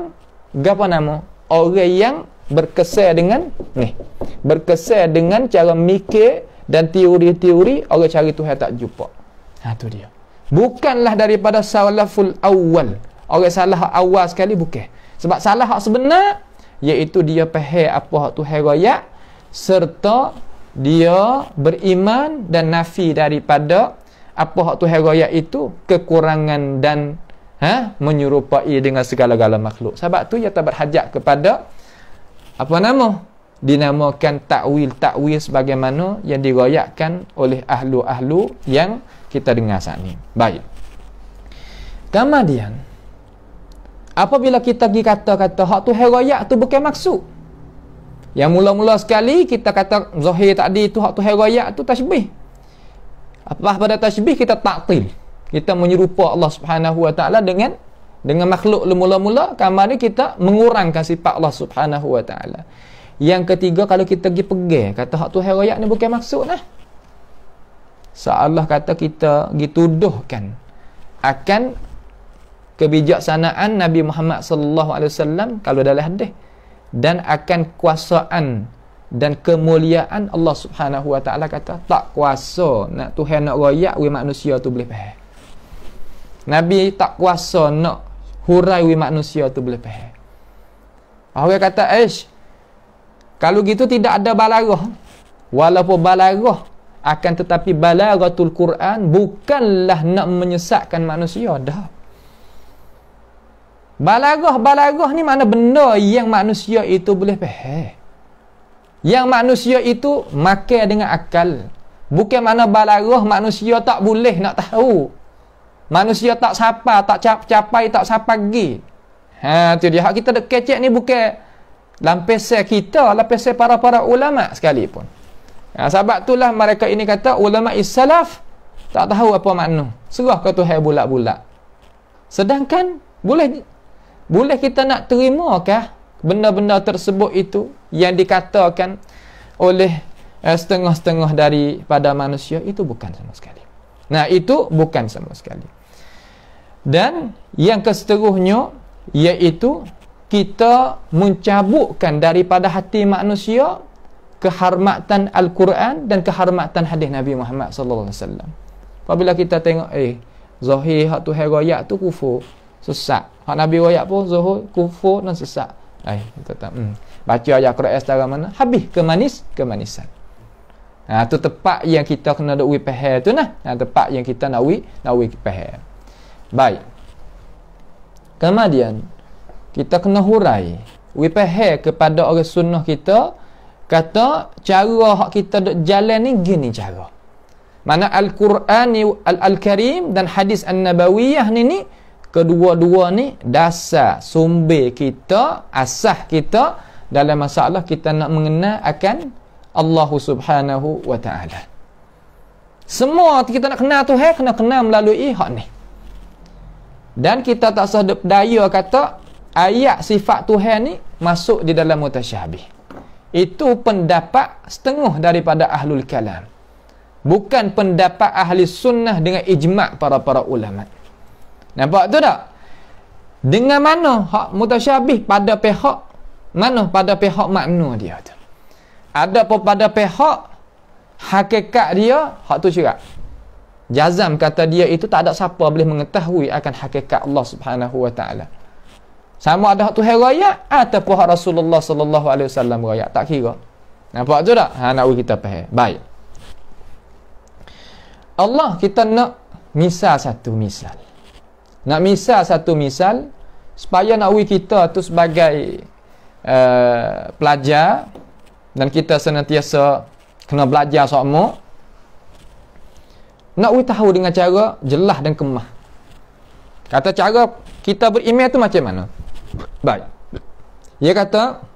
orang yang berkesan dengan berkesan dengan cara mikir dan teori-teori orang cari Tuhan tak jumpa. Tu dia. Bukanlah daripada salaful awal. Orang salah awal sekali bukan. Sebab salah hak sebenar iaitu dia faham apa hak Tuhan royak serta dia beriman dan nafi daripada apa hak Tuhan royak itu kekurangan dan menyerupai dengan segala-gala makhluk. Sebab tu ia tak berhajat kepada dinamakan takwil sebagaimana yang diroyakkan oleh ahlu-ahlu yang kita dengar saat ni. Baik. Kemudian apabila kita pergi kata-kata hak Tuhan royak tu bukan maksud. Yang mula-mula sekali kita kata zahir tadi tu hak Tuhan royak tu tasybih. Apa pada tasybih kita ta'til. Kita menyerupa Allah Subhanahu wa taala dengan makhluk mula-mula, kemudian kita mengurangkan sifat Allah Subhanahu wa taala. Yang ketiga kalau kita pergi pegang kata hak Tuhan royak ni bukan maksud nah. Seolah kata kita dituduhkan akan kebijaksanaan Nabi Muhammad sallallahu alaihi wasallam kalau dalam hadis dan akan kuasaan dan kemuliaan Allah Subhanahu wa taala kata tak kuasa nak Tuhan nak royak we manusia tu boleh faham. Nabi tak kuasa nak hurai we manusia tu boleh faham. Orang kata kalau gitu tidak ada balarah. Walaupun balarah akan tetapi balaghatul Quran bukanlah nak menyesatkan manusia dah. Balaghah ni mana benda yang manusia itu boleh faham. Yang manusia itu makan dengan akal. Bukan mana balaghah manusia tak boleh nak tahu. Manusia tak sapa, tak capai, tak sapa pergi. Tu dia. Hak kita dek kecek ni bukan lampisan kita, lampisan para ulama sekalipun. Sebab itulah mereka ini kata ulama is-salaf tak tahu apa makna. Serah ke Tuhan bulat-bulat. Sedangkan boleh kita nak terimakah benda-benda tersebut itu yang dikatakan oleh setengah-setengah daripada manusia itu bukan sama sekali. Nah, itu bukan sama sekali. Dan yang keseterusnya iaitu kita mencabutkan daripada hati manusia kehormatan Al-Quran dan kehormatan hadis Nabi Muhammad sallallahu alaihi wasallam. Apabila kita tengok zahir hak Tuhan royak tu kufur, sesat. Hak Nabi royak pun zahir kufur dan sesat. Kita tak baca ayat Quran setara mana habis kemanisan. Tu tepat yang kita kena duk wi faham tu nah. Tepat yang kita nak wi faham. Baik. Kemudian kita kena hurai wi faham kepada orang sunnah kita, kata cara hak kita duk jalan ni gini cara. Mana Al-Quran ni Al-Karim dan hadis An-Nabawiyah ni kedua-dua ni dasar sumber kita, asas kita dalam masalah kita nak mengenal akan Allah Subhanahu wa taala. Semua kita nak kenal Tuhan kena kenal melalui hak ni. Dan kita tak sah daya kata ayat sifat Tuhan ni masuk di dalam mutasyabih. Itu pendapat setengah daripada ahlul kalam. Bukan pendapat ahli sunnah dengan ijma' para ulama. Nampak tu tak? Dengan mana hak mutasyabih pada pihak mana? Pada pihak makna dia tu. Ada pun pada pihak hakikat dia, hak tu cerak. Jazam kata dia itu tak ada siapa boleh mengetahui akan hakikat Allah Subhanahu wa taala. Sama ada hak Tuhan royak ataupun hak Rasulullah sallallahu alaihi wasallam royak, tak kira. Nampak tu tak? Nak kita faham. Baik. Allah kita nak misal satu misal. Nak misal satu misal supaya nak kita tu sebagai pelajar dan kita senantiasa kena belajar sama. Nak tahu dengan cara jelas dan kemah. Kata cara kita beriman tu macam mana? Baik. Dia kata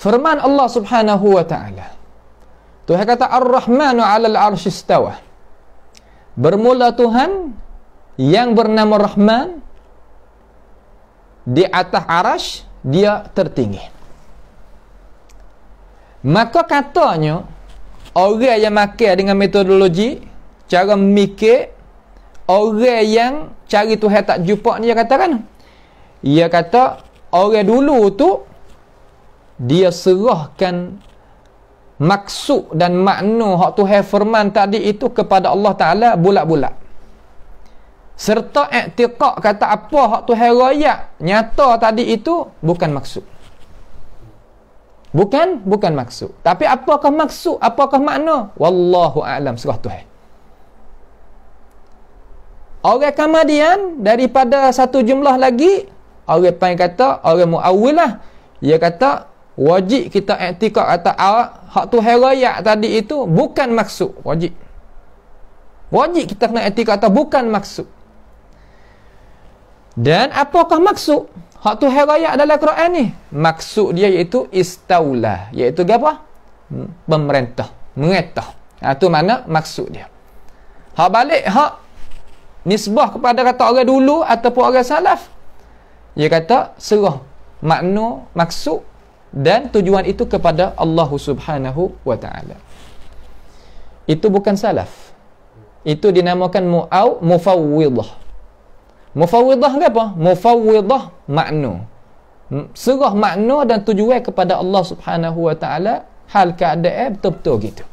firman Allah Subhanahu wa taala. Tuhan kata Ar-Rahmanu 'alal 'arsy istawa. Bermula Tuhan yang bernama Rahman di atas arasy dia tertinggi. Maka katanya orang yang makan dengan metodologi cara mikir, orang yang cari Tuhan tak jumpa ni, dia katakan, dia kata orang dulu tu dia serahkan maksud dan makna hak Tuhan firman tadi itu kepada Allah Ta'ala bulat-bulat, serta i'tiqad kata apa hak Tuhan royak nyata tadi itu bukan maksud. Bukan maksud. Tapi apakah maksud? Apakah makna? Wallahu a'lam, serah Tuhan. Orang kemudian daripada satu jumlah lagi, orang panggil kata orang mu'awwilah, dia kata wajib kita i'tiqad kata hak Tuhan royak tadi itu bukan maksud. Wajib kita kena i'tiqad kata bukan maksud. Dan apakah maksud hak Tuhan royak dalam Quran ni? Maksud dia iaitu istaula, iaitu apa? Pemerintah, mengetah. Itu mana maksud dia. Hak balik hak nisbah kepada kata orang dulu ataupun orang salaf, dia kata serah makna, maksud dan tujuan itu kepada Allah Subhanahu wa taala. Itu bukan salaf. Itu dinamakan mufawwidah. Mufawwidah ke apa? Mufawwidah makna. Serah makna dan tujuan kepada Allah Subhanahu wa taala, hal keadaan betul-betul gitu.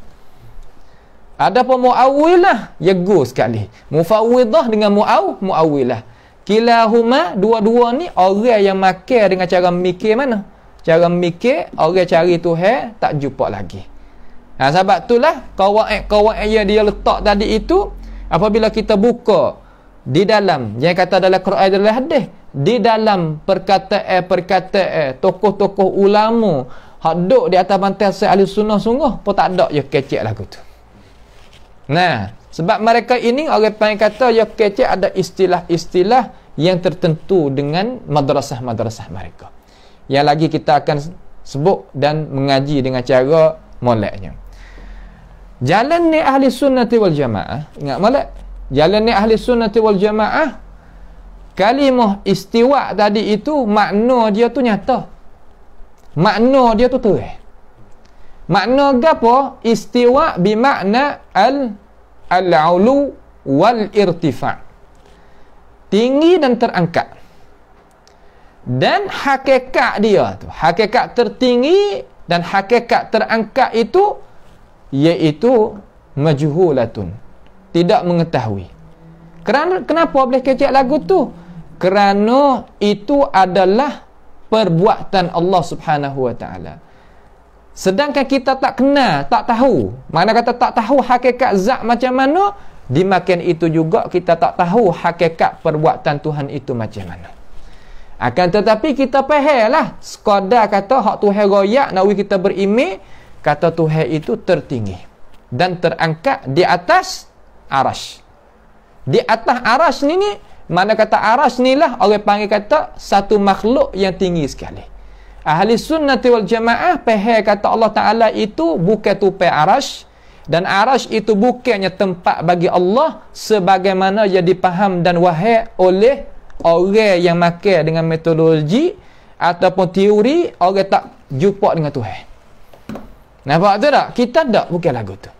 Ada pun mu'awwilah, yagu sekali. Mufawwidah dengan mu'awwilah. Kilahuma, dua-dua ni orang yang makan dengan cara mikir mana? Cara mikir, orang cari Tuhan tak jumpa lagi. Sebab itulah kawaid yang dia letak tadi itu, apabila kita buka di dalam, jangan kata dalam Quran, dalam hadis, di dalam perkataan tokoh-tokoh ulama hak duk di atas bantal ahli sunnah sungguh pun tak ada ya kecek lagu tu. Nah, sebab mereka ini orang panggil kata ya kecek ada istilah-istilah yang tertentu dengan madrasah-madrasah mereka. Yang lagi kita akan sebut dan mengaji dengan cara moleknya. Jalan ni ahli sunnati wal jamaah, ingat molek? Jalan ni ahli sunnati wal jamaah, kalimah istiwa tadi itu makna dia tu nyata. Makna dia tu terang. Makna gapo? Istiwa bermakna al-ulu wal irtifa'. Tinggi dan terangkat. Dan hakikat dia tu, hakikat tertinggi dan hakikat terangkat itu iaitu majhulatun, tidak mengetahui. Kenapa boleh kecek lagu tu? Kerana itu adalah perbuatan Allah Subhanahu wa taala. Sedangkan kita tak kenal, tak tahu. Mana kata tak tahu hakikat zat macam mana, dimakan itu juga kita tak tahu hakikat perbuatan Tuhan itu macam mana. Akan tetapi kita fahamlah, sekadar kata hak Tuhan royak nawi kita berimej, kata Tuhan itu tertinggi dan terangkat di atas arasy. Di atas arasy ni mana kata arasy ni lah orang panggil kata satu makhluk yang tinggi sekali. Ahli sunnati wal jamaah faham kata Allah Ta'ala itu bukan tupai arasy, dan arasy itu bukannya tempat bagi Allah sebagaimana yang dipaham dan wahai oleh orang yang makan dengan metodologi ataupun teori orang tak jumpa dengan Tuhan. Nampak tu tak? Kita tak bukan lagu tu.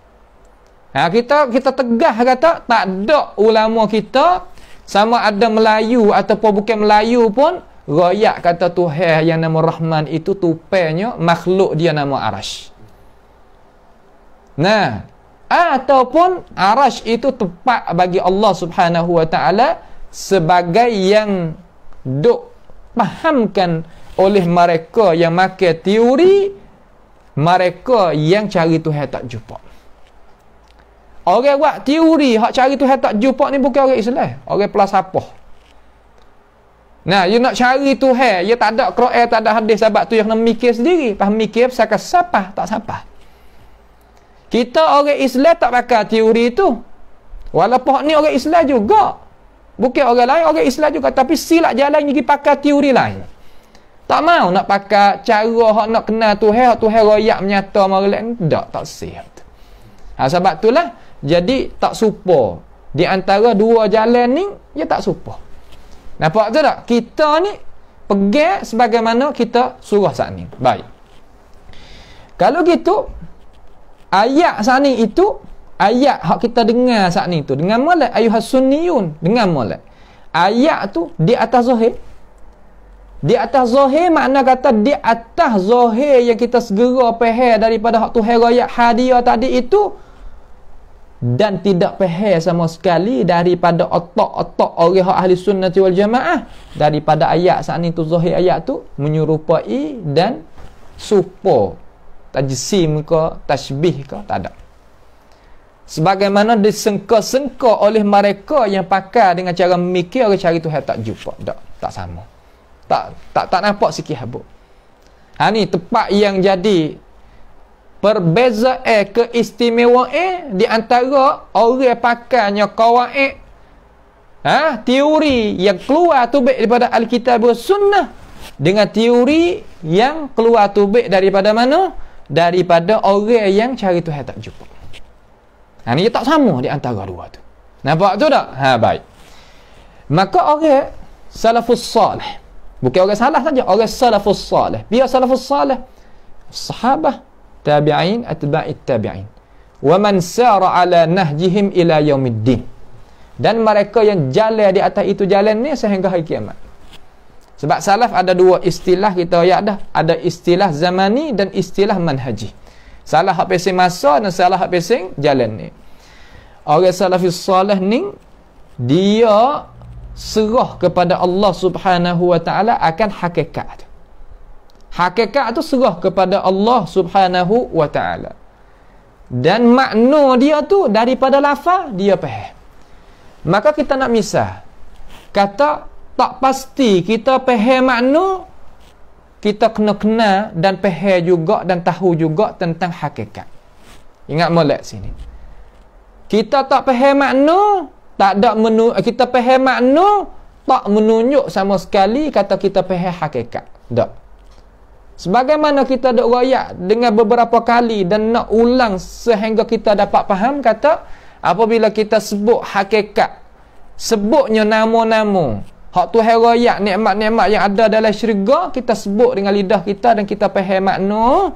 Kita tegah kata tak ada ulama kita sama ada Melayu ataupun bukan Melayu pun royak kata Tuhan yang nama Rahman itu tupainya makhluk dia nama arasy. Nah, ataupun arasy itu tempat bagi Allah Subhanahu wa taala sebagai yang duk fahamkan oleh mereka yang makan teori, mereka yang cari Tuhan tak jumpa. Orang buat teori hak cari Tuhan tak jumpa ni bukan orang Islam, orang pelasapah. Nah, you nak cari Tuhan, you tak ada Quran, tak ada hadis, sebab tu yang nak mikir sendiri. Faham mikir pasal siapa tak siapa. Kita orang Islam tak pakai teori tu. Walaupun ni orang Islam juga. Bukan orang lain, orang Islam juga, tapi silap jalan pergi pakai teori lain. Tak mau nak pakai cara hak nak kenal Tuhan, hak Tuhan royak menyata orang lain, tak sihat. Sebab itulah jadi tak serupa di antara dua jalan ni, dia tak serupa. Nampak tu tak? Kita ni pegang sebagaimana kita surah saat ni. Baik. Kalau gitu, ayat saat ni itu, ayat hak kita dengar saat ni tu, dengan molek ayuhas sunniyun, dengan molek. Ayat tu di atas zahir. Di atas zahir makna kata di atas zahir yang kita segera faham daripada hak Tuhan royak hadiah tadi itu, dan tidak faham sama sekali daripada otak-otak orang ahli sunnati wal jamaah daripada ayat saat ni tu, zahir ayat tu menyerupai dan serupa tajsim ke tasbih ke, tak ada. Sebagaimana disengka-sengka oleh mereka yang pakar dengan cara memikir orang cari Tuhan tak jumpa, tak sama. Tak nampak sikit habuk. Ni tempat yang jadi perbezaan keistimewaan di antara orang pakarnya qawaid, teori yang keluar tubik daripada Alkitab dan Sunnah dengan teori yang keluar tubik daripada mana? Daripada orang yang cari Tuhan tak jumpa. Ni tak sama di antara dua tu. Nampak tu tak? Baik. Maka orang salafus salih, bukan orang salah saja, orang salafus salih. Biar salafus salih, sahabah, tabi'in, atba'it tabi'in, wa man sara ala nahjihim ila yaumiddin, dan mereka yang jalan di atas itu jalan ni sehingga hari kiamat. Sebab salaf ada dua istilah kita ayat dah, ada istilah zamani dan istilah manhaji. Salah hak pesing masa dan salah hak pesing jalan ni. Orang salafus salih ni dia serah kepada Allah Subhanahu wa taala akan hakikat. Hakikat tu serah kepada Allah Subhanahu wa taala. Dan makna dia tu daripada lafaz dia faham. Maka kita nak misah. Kata tak pasti kita faham makna, kita kena kenal dan faham juga dan tahu juga tentang hakikat. Ingat molek sini. Kita tak faham makna, tak ada kita faham makna, tak menunjuk sama sekali kata kita faham hakikat. Tak. Sebagaimana kita dok royak dengan beberapa kali dan nak ulang sehingga kita dapat faham, kata apabila kita sebut hakikat, sebutnya nama-nama hak Tuhan royak, nikmat-nikmat yang ada dalam syurga, kita sebut dengan lidah kita dan kita faham makna,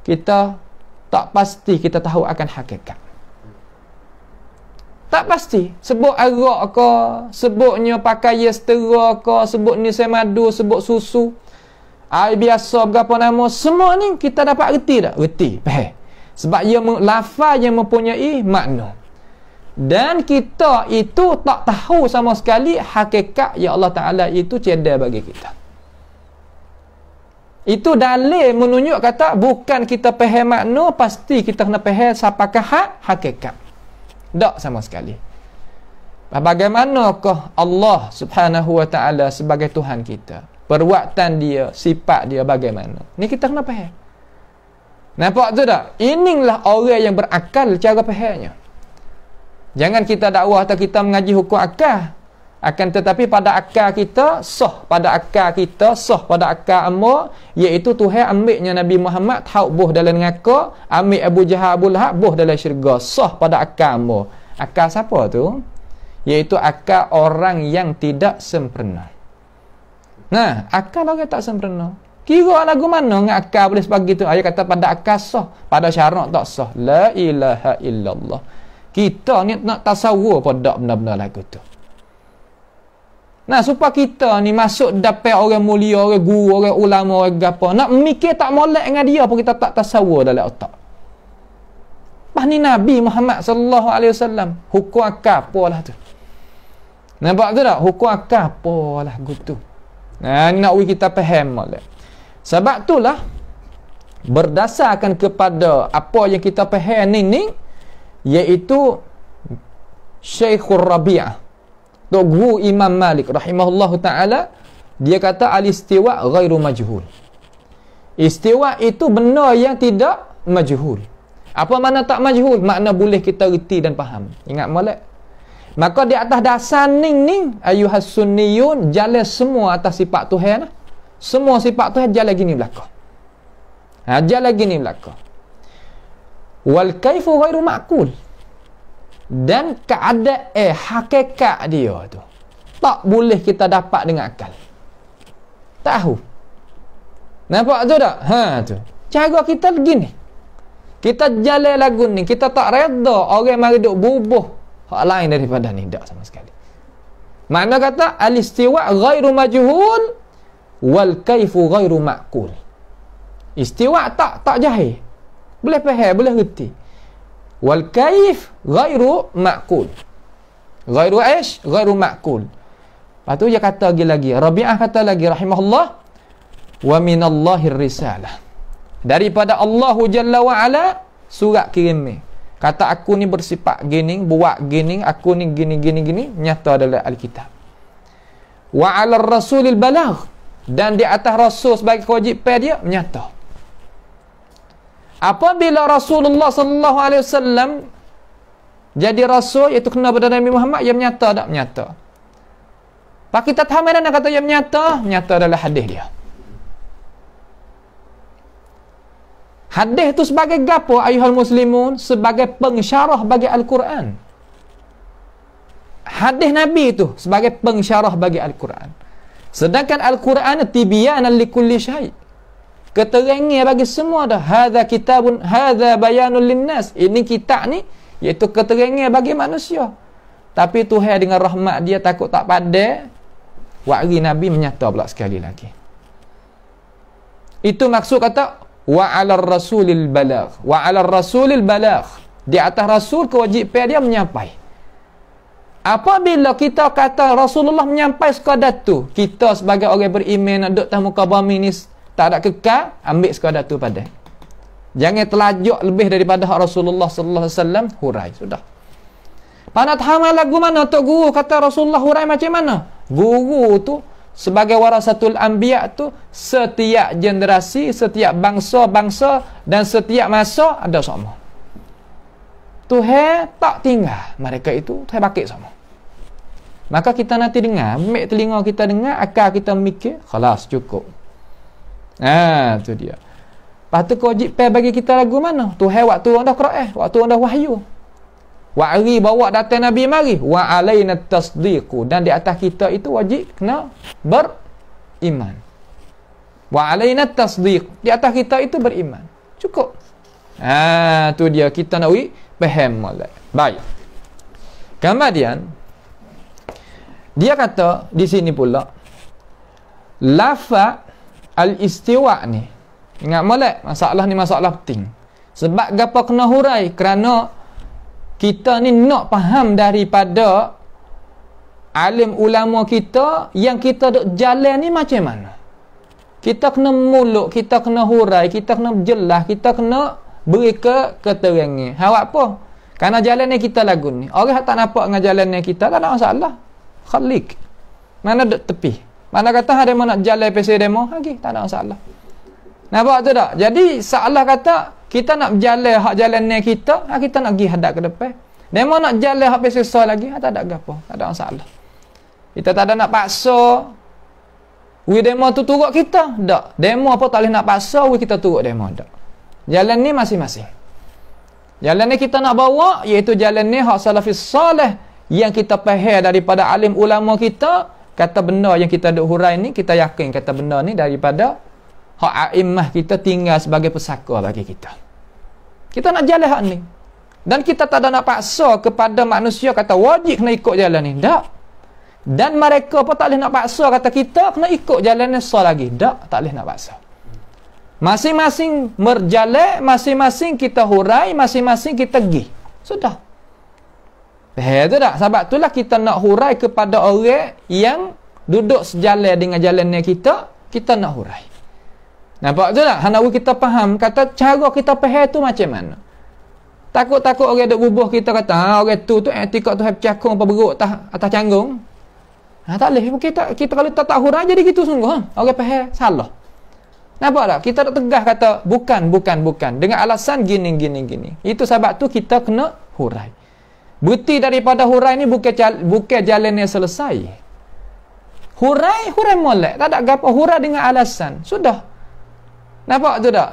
kita tak pasti kita tahu akan hakikat. Tak pasti. Sebut arak ke, sebutnya pakai yestera ke, sebut ni semadu, sebut susu, air biasa, berapa nama, semua ni kita dapat reti tak? Reti, faham. Sebab ia lafaz yang mempunyai makna. Dan kita itu tak tahu sama sekali hakikat yang Allah Ta'ala itu cedera bagi kita. Itu dalil menunjuk kata bukan kita faham makna, pasti kita kena faham siapakah hakikat. Tak sama sekali. Bagaimanakah Allah Subhanahu Wa Ta'ala sebagai Tuhan kita? Perbuatan dia, sifat dia bagaimana? Ni kita kena faham. Nampak tu tak? Inilah orang yang berakal cara fahamnya. Jangan kita dakwah atau kita mengaji hukum akal, akan tetapi pada akal kita sah, pada akal kita sah, pada akal amr, iaitu Tuhan ambilnya Nabi Muhammad tahu boh dalam neraka, ambil Abu Jahal Abu Lahab boh dalam syurga, sah pada akal amr. Akal siapa tu? Iaitu akal orang yang tidak sempurna. Nah, akal orang tak sempurna. Kira lagu mana dengan akal boleh sebagi tu? Ayat kata pada akal sah, pada syarak tak sah. La ilaha illallah. Kita ni nak tasawur pada benda-benda lagu tu. Nah, supaya kita ni masuk dapat orang mulia, orang guru, orang ulama, orang apa, nak mikir tak molek dengan dia pun kita tak tasawur dalam otak. Pas ni Nabi Muhammad sallallahu alaihi wasallam, hukum akal apalah tu. Nampak tu tak? Hukum akal apalah gitu. Nah, ni nak kita faham molek. Sebab itulah berdasarkan kepada apa yang kita faham ni iaitu Syekhul Rabi'ah, Tok Guru Imam Malik rahimahullahu ta'ala, dia kata al-istiwa ghairu majhul. Istiwa itu benda yang tidak majhul. Apa makna tak majhul? Makna boleh kita reti dan faham. Ingat molek. Maka di atas dasar ni ayuhas sunniyun, jalan semua atas sifat Tuhan. Semua sifat Tuhan jalan gini belakang. Jalan gini belakang. Wal kaifu ghairu ma'qul. Dan keadaan hakikat dia tu tak boleh kita dapat dengan akal. Tahu. Nampak tu tak? Tu. Cara kita begini. Kita jalan lagu ni, kita tak reda orang mari duk bubuh hak lain daripada ni, tak sama sekali. Makna kata al-istiwa ghairu majhul wal kaifu ghairu ma'qul. Istiwa tak jahil. Boleh faham, boleh reti. Wal kaif ghairu ma'qul. Ghairu aish, ghairu ma'qul. Lepas tu dia kata lagi, Rabi'ah kata lagi rahimahullah, wa minallahir risalah. Daripada Allahu Jalla wa Ala surat kirim ni. Kata aku ni bersifat gini, buat gini, aku ni gini, nyata dalam Alkitab. Wa 'alal rasulil balagh, dan di atas rasul sebagai kewajipan dia nyata. Apabila Rasulullah sallallahu alaihi wasallam jadi rasul, iaitu kena pada Nabi Muhammad, yang menyata tak menyata. Pak kita tahu mana nak kata yang menyata adalah hadis dia. Hadis itu sebagai gapo ayuhal muslimun? Sebagai pensyarah bagi Al-Quran. Hadis Nabi itu sebagai pensyarah bagi Al-Quran. Sedangkan Al-Quran tibyanan likulli syai', keterangan bagi semua dah. Hadza kitabun, hadza bayanul linnas. Ini kitab ni iaitu keterangan bagi manusia. Tapi Tuhan dengan rahmat dia takut tak pandai, wahyu Nabi menyata pula sekali lagi. Itu maksud kata wa 'alar rasulil balagh. Wa 'alar rasulil balagh. Di atas rasul kewajipan dia menyampai. Apabila kita kata Rasulullah menyampai sekadar tu, kita sebagai orang beriman nak duduk atas muka bumi ni tak ada kekal, ambil sekadar tu pada. Jangan telajak lebih daripada hak Rasulullah sallallahu alaihi wasallam, hurai sudah. Pada tahamal lagu mana Tok Guru kata Rasulullah hurai macam mana? Guru tu sebagai warasatul anbiya tu setiap generasi, setiap bangsa-bangsa dan setiap masa ada sama. Tuhan tak tinggal mereka itu, Tuhan pakai sama. Maka kita nanti dengar, ambil telinga kita dengar, akal kita mikir, khalas cukup. Tu dia. Lepas tu kewajib bagi kita lagu mana? Tuhan waktu orang dah Quran, waktu orang dah wahyu. Wa'ri bawa datang Nabi mari, wa alaina tasdiqu, dan di atas kita itu wajib kena beriman. Wa alaina tasdiq, di atas kita itu beriman. Cukup. Tu dia kita nak faham molek. Baik. Kemudian dia kata di sini pula lafaz al-istiwa ni. Ingat molek, masalah ni masalah penting. Sebab gapo kena hurai? Kerana kita ni nak faham daripada alim ulama kita yang kita duk jalan ni macam mana. Kita kena muluk, kita kena hurai, kita kena jelas, kita kena beri keterangan. Awak apa? Kerana jalan ni kita lagu ni. Orang tak nampak dengan jalan ni kita, tak ada masalah. Khalik. Mana duk tepi? Mana kata ada mana nak jalan PC demo lagi, tak ada masalah. Nampak tu tak? Jadi salah kata kita nak berjalan hak jalan ni kita, kita nak pergi hadap ke depan. Demo nak jalan hak PC so lagi, tak ada gapo, tak ada masalah. Kita tak ada nak paksa demo tu turut kita, tak. Demo apa tak boleh nak paksa kita turut demo, tak. Jalan ni masing-masing. Jalan ni kita nak bawa iaitu jalan ni hak salafis soleh yang kita faham daripada alim ulama kita, kata benda yang kita duk hurai ni kita yakin kata benda ni daripada hak a'immah kita tinggal sebagai pesaka bagi kita. Kita nak jalan hak ni. Dan kita tak ada nak paksa kepada manusia kata wajib kena ikut jalan ni. Tak. Dan mereka pun tak boleh nak paksa kata kita kena ikut jalan ni sah lagi. Tak boleh nak paksa. Masing-masing berjalan, masing-masing kita hurai, masing-masing kita pergi. Sudah. Tu tak? Sebab itulah kita nak hurai kepada orang yang duduk sejalan dengan jalannya kita nak hurai. Nampak tu tak? Hanawi kita faham, kata cara kita faham tu macam mana. Takut-takut orang duk bubuh kita kata, orang tu etikot tu cakung apa beruk atas canggung. Tak boleh. Kita kalau tak hurai jadi gitu sungguh. Orang faham salah. Nampak tak? Kita tak tegas kata bukan. Dengan alasan gini. Itu sebab tu kita kena hurai. Bukti daripada hurai ni bukan jalan yang selesai. Hurai molek. Tak ada apa hurai dengan alasan. Sudah. Nampak tu tak?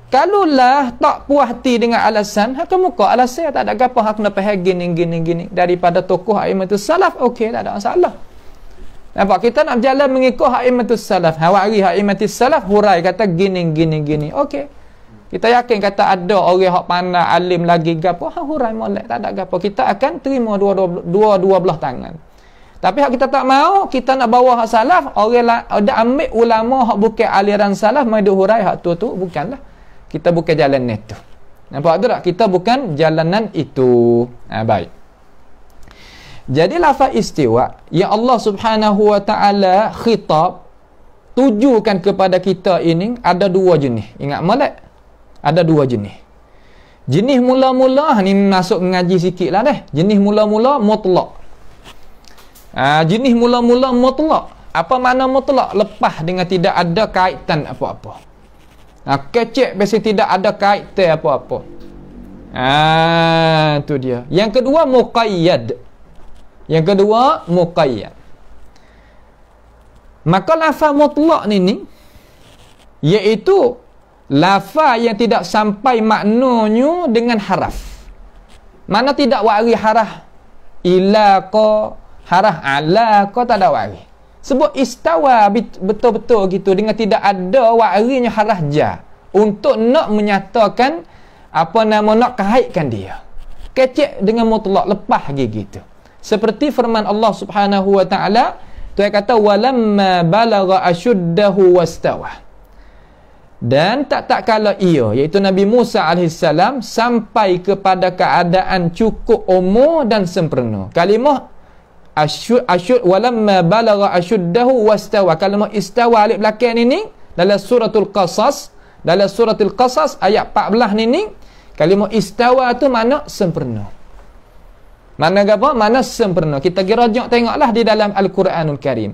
Kalulah tak puas hati dengan alasan, hak muka alasan tak ada apa hak nak faham gini. Daripada tokoh a'immatus salaf, okey, tak ada masalah. Nampak? Kita nak berjalan mengikut a'immatus salaf. Hawari a'immatus salaf hurai kata gini. Okey. Kita yakin kata ada orang hak pandai alim lagi gapo, hurai molek, tak ada gapo. Kita akan terima dua belah tangan. Tapi hak kita tak mau, kita nak bawa hak salaf, orang ada ambil ulama hak bukan aliran salaf mai duk hurai hak tu bukanlah. Kita bukan jalan itu. Nampak tu tak? Kita bukan jalanan itu. Baik. Jadi lafaz istiwa yang Allah Subhanahu wa taala khitab tujukan kepada kita ini ada dua jenis. Ingat molek? Ada dua jenis. Jenis mula-mula ni masuk ngaji sikitlah deh. Jenis mula-mula mutlak. Jenis mula-mula mutlak. Apa makna mutlak? Lepas dengan tidak ada kaitan apa-apa. Kecek biasa tidak ada kaitan apa-apa. Tu dia. Yang kedua muqayyad. Maka lafaz mutlak ni iaitu lafaz yang tidak sampai maknanya dengan haraf. Mana tidak wari haraf ila ko, haraf ala ko, tak ada wari. Sebut istawa betul-betul gitu dengan tidak ada warinya haraf ja untuk nak menyatakan nak kaitkan dia. Kecek dengan mutlak lepas gitu. Seperti firman Allah Subhanahu wa taala, Tuhan kata walamma balagha ashuddahu wastawa. Dan tak kala ia iaitu Nabi Musa alaihissalam sampai kepada keadaan cukup umur dan sempurna. Kalimah asyud walamma balagha ashuddahu wastawa. Kalimah istawa alif belakang ini dalam suratul Qasas ayat 14 ni kalimah istawa tu makna sempurna. Mana apa? Mana sempurna. Kita gerajak tengoklah di dalam Al-Quranul Karim.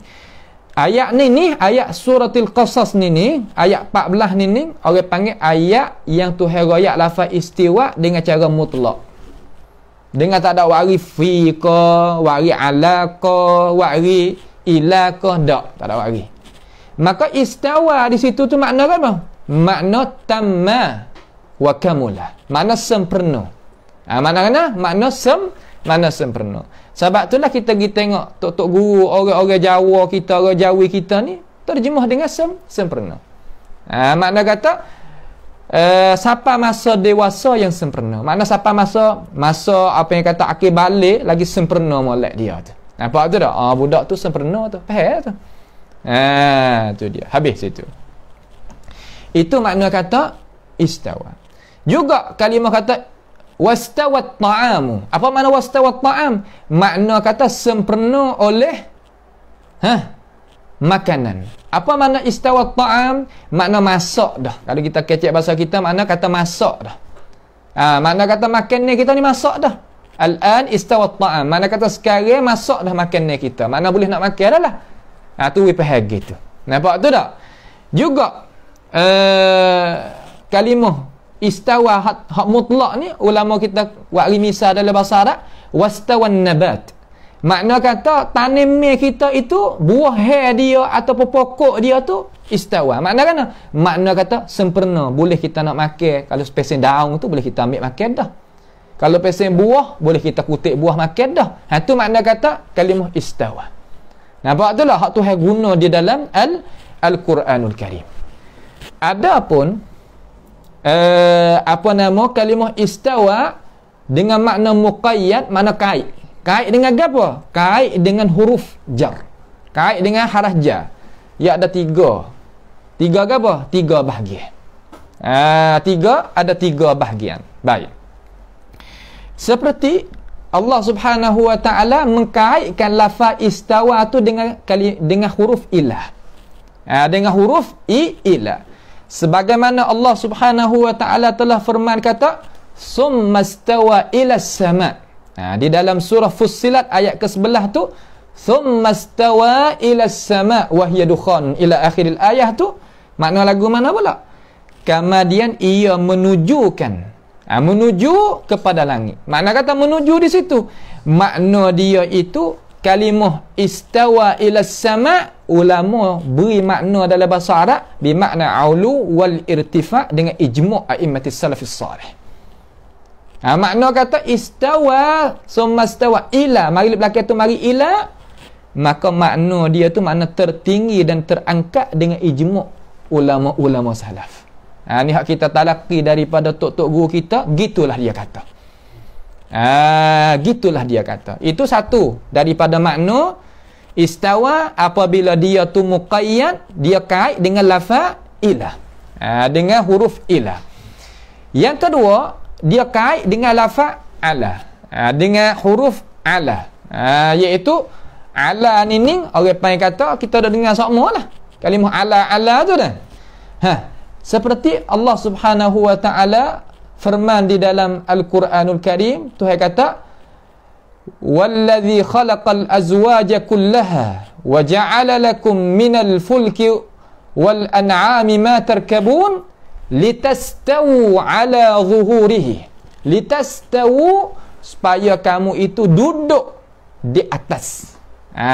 Ayat ni ayat suratul Qasas ni ayat 14 ni orang panggil ayat yang Tuhan royak lafaz istiwa dengan cara mutlak. Dengan tak ada wari fi ke, wari ala ke, wari ila ke, tak ada wari. Maka istawa di situ tu makna apa? Makna tamma wa kamula. Makna sempurna. Makna sempurna. Sebab itulah kita pergi tengok tok-tok guru orang-orang Jawa kita, orang Jawi kita ni terjemah dengan sempurna. Makna kata siapa masa dewasa yang sempurna. Makna siapa masa apa yang kata akhir balik lagi sempurna molek dia tu. Nampak tu tak? Budak tu sempurna tu. Faham tu? Tu dia. Habis situ. Itu makna kata istawa. Juga kalimah kata wastawat ta'amu. Apa makna wastawat ta'am? Makna kata sempurna oleh makanan. Apa makna istawat ta'am? Makna masak dah. Kalau kita kecek bahasa kita, makna kata masak dah. Makna kata makan ni kita ni masak dah. Al-an istawat ta'am. Makna kata sekarang masak dah makan ni kita. Makna boleh nak makan dah lah. Tu wipah gitu. Nampak tu tak? Juga kalimah istawa hak mutlak ni ulama kita buat misal dalam bahasa Arab wastawan nabat. Makna kata tanamnya kita itu buah dia ataupun pokok dia tu istawa. Makna kan? Makna kata sempurna, boleh kita nak makan. Kalau spesies daun tu boleh kita ambil makan dah. Kalau spesies buah boleh kita kutip buah makan dah. Tu makna kata kalimah istawa. Nampak tu lah hak Tuhan guna di dalam Al-Quranul Karim. Adapun kalimah istawa dengan makna muqayyad, makna kait. Kait dengan apa? Kait dengan huruf jar. Kait dengan haraf jar. Ya ada tiga. Tiga apa? Tiga bahagian. Ada tiga bahagian. Baik. Seperti Allah Subhanahu wa taala mengkaitkan lafaz istawa tu dengan huruf ilah. Dengan huruf ilah. Sebagaimana Allah Subhanahu wa taala telah firman kata summa stawa ila sama. Di dalam surah Fussilat ayat ke-11 tu summa stawa ila sama wa hiya dukhan ila akhiril ayat tu makna lagu mana pula? Kemudian ia menuju kepada langit. Makna kata menuju di situ. Makna dia itu kalimah istawa ila sama, ulama beri makna dalam bahasa Arab bermakna aulu wal irtifa dengan ijma' a'immatis salafis salih. Makna kata istawa summa istawa ila, mari belakang tu mari ila, maka makna dia tu makna tertinggi dan terangkat dengan ijma' ulama-ulama salaf. Ni hak kita talaki daripada tok-tok guru kita, gitulah dia kata. Gitulah dia kata. Itu satu daripada makna istawa apabila dia tu muqayyad, dia kait dengan lafaz ilah. Dengan huruf ilah. Yang kedua, dia kait dengan lafaz ala. Dengan huruf ala. Iaitu ala ni orang panggil kata kita dah dengar semua lah. Kalimah ala tu dah. Seperti Allah Subhanahu wa taala firman di dalam Al-Quranul Karim, Tuhan kata wallazi khalaqal azwaja kullaha wa ja'ala lakum minal fulki wal an'ami ma tarkabun litastawu ala zuhurihi. Litastawu supaya kamu itu duduk di atas.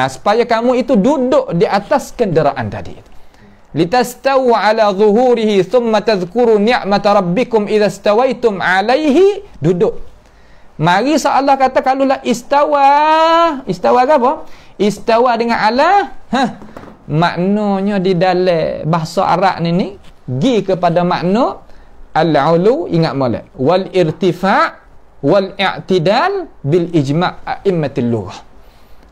Supaya kamu itu duduk di atas kenderaan tadi. Litastawu ala zuhurihi thumma tadhkuru ni'mata rabbikum idza stawaitum alaihi. Duduk. Mari Allah kata kalaulah istawa ke apa? Istawa dengan ala, maknanya di dalam bahasa Arab ni gi kepada makna al-ulu, ingat molek, wal irtifa' wal i'tidal bil ijma' a'immatil lughah.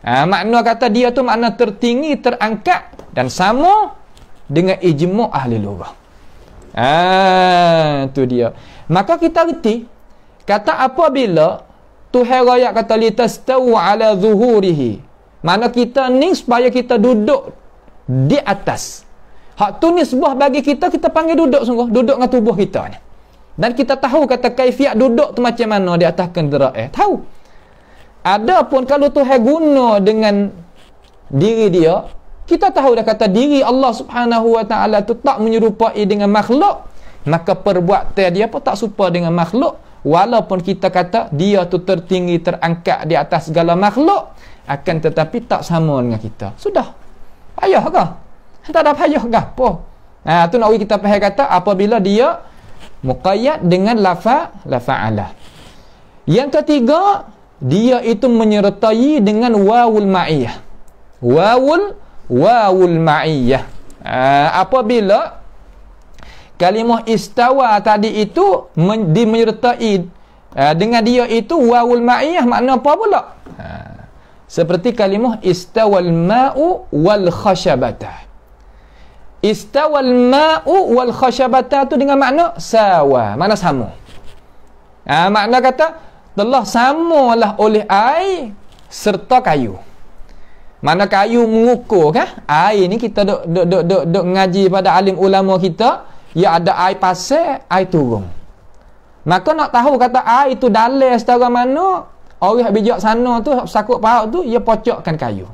Makna kata dia tu makna tertinggi, terangkat dan sama dengan ijma' ahli lughah. Tu dia. Maka kita reti kata apabila Tuhan raya kata litastawu ala zuhurihi, mana kita ni supaya kita duduk di atas. Hak tu ni sebuah bagi kita panggil duduk sungguh, duduk dengan tubuh kita ni. Dan kita tahu kata kaifiat duduk tu macam mana di atas kenderaan. Tahu. Adapun kalau Tuhan guna dengan diri dia, kita tahu dah kata diri Allah Subhanahu wa taala tu tak menyerupai dengan makhluk, maka perbuatan dia pun tak serupa dengan makhluk. Walaupun kita kata dia tu tertinggi, terangkat di atas segala makhluk, akan tetapi tak sama dengan kita. Sudah. Payah ke? Tak ada payah ke apa? Tu nak kita faham kata apabila dia muqayyad dengan lafa'ala. Yang ketiga, dia itu menyertai dengan wawul ma'iyah. Wawul ma'iyah. Apabila kalimah istawa tadi itu menyertai dengan dia itu wawul ma'iyah, makna apa pula? Seperti kalimah istawal ma'u wal khashabata. Istawal ma'u wal khashabata tu dengan makna sawa, makna sama. Makna kata telah samalah oleh air serta kayu. Mana kayu mengukur kan? Air ni kita duk ngaji pada alim ulama kita, ya ada air pasir, air turun. Maka nak tahu kata air tu dalam setara mana, orang bijak sana tu sakut paut tu ia pocokkan kayu.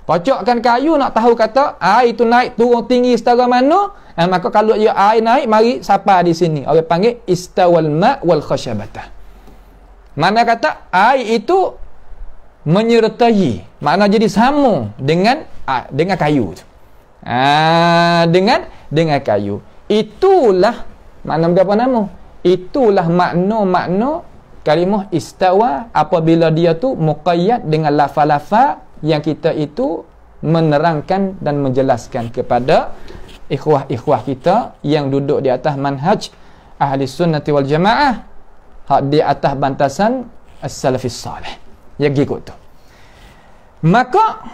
Pocokkan kayu nak tahu kata air tu naik turun tinggi setara mana, maka kalau ia air naik mari sapa di sini. Orang panggil istawal ma' wal khashabata. Mana kata air itu menyertai, makna jadi sama dengan kayu tu. Dengan kayu. Itulah makna apa nama? Itulah makna kalimah istawa apabila dia tu muqayyad dengan lafaz-lafaz yang kita itu menerangkan dan menjelaskan kepada ikhwah-ikhwah kita yang duduk di atas manhaj ahli sunnati wal jamaah, di atas bantasan as-salafis salih. Ya gitu tu. Maka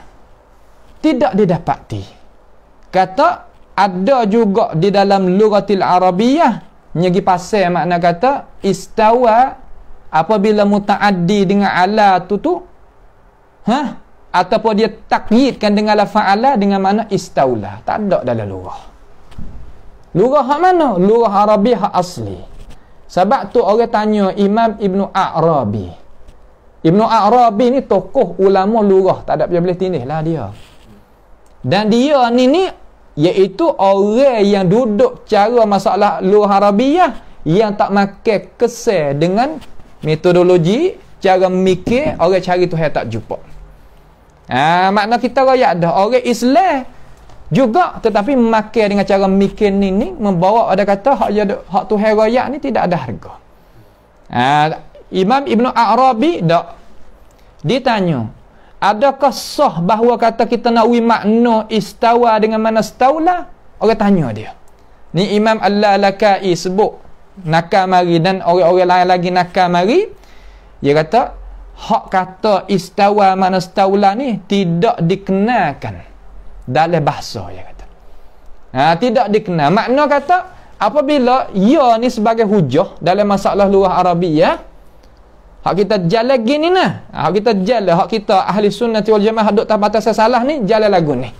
tidak didapati kata ada juga di dalam lughatil arabiyah nyegi pasal makna kata istawa apabila mutaaddi dengan ala tu ataupun dia takyidkan dengan lafaz ala dengan makna istaula. Tak ada dalam lughah. Lughah hak mana? Lughah Arabiah hak asli. Sebab tu orang tanya Imam Ibnu A'rabi. Ibnu A'rabi ni tokoh ulama lughah, tak ada yang boleh tindih lah dia. Dan dia ni iaitu orang yang duduk cara masalah lughah Arabiah yang tak makan kesal dengan metodologi cara mikir orang cari Tuhan tak jumpa. Makna kita rakyat dah orang Islam juga tetapi makan dengan cara mikir ni membawa ada kata hak Tuhan rakyat ni tidak ada harga. Imam Ibnu A'rabi dak ditanya, adakah sah bahawa kata kita nak makna istawa dengan mana staula? Orang tanya dia. Ni Imam Al-Lalakai sebut nakal mari dan orang-orang lain lagi nakal mari. Dia kata hak kata istawa mana staula ni tidak dikenalkan dalam bahasa, dia kata. Tidak dikenal. Makna kata apabila ia ni sebagai hujah dalam masalah lughah Arabiyah, hak kita jalan gini nah. Hak kita jalan, hak kita ahli sunnati wal jamaah duk tak batas salah ni jalan lagu ni.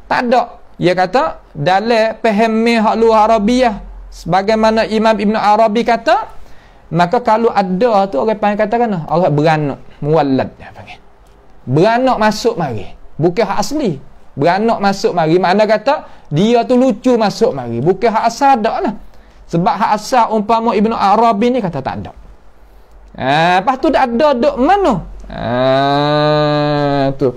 Tak ada. Dia kata dalam fahami hak lughah Arabiyah sebagaimana Imam Ibnu Arabi kata, maka kalau ada tu orang panggil katakan orang beranak, muwallad dia panggil. Beranak masuk mari. Bukan hak asli. Beranak masuk mari. Makna kata dia tu lucu masuk mari. Bukan hak asal dak lah. Sebab hak asal umpama Ibnu Arabi ni kata tak ada. Lepas tu dah ada duk mana? Tu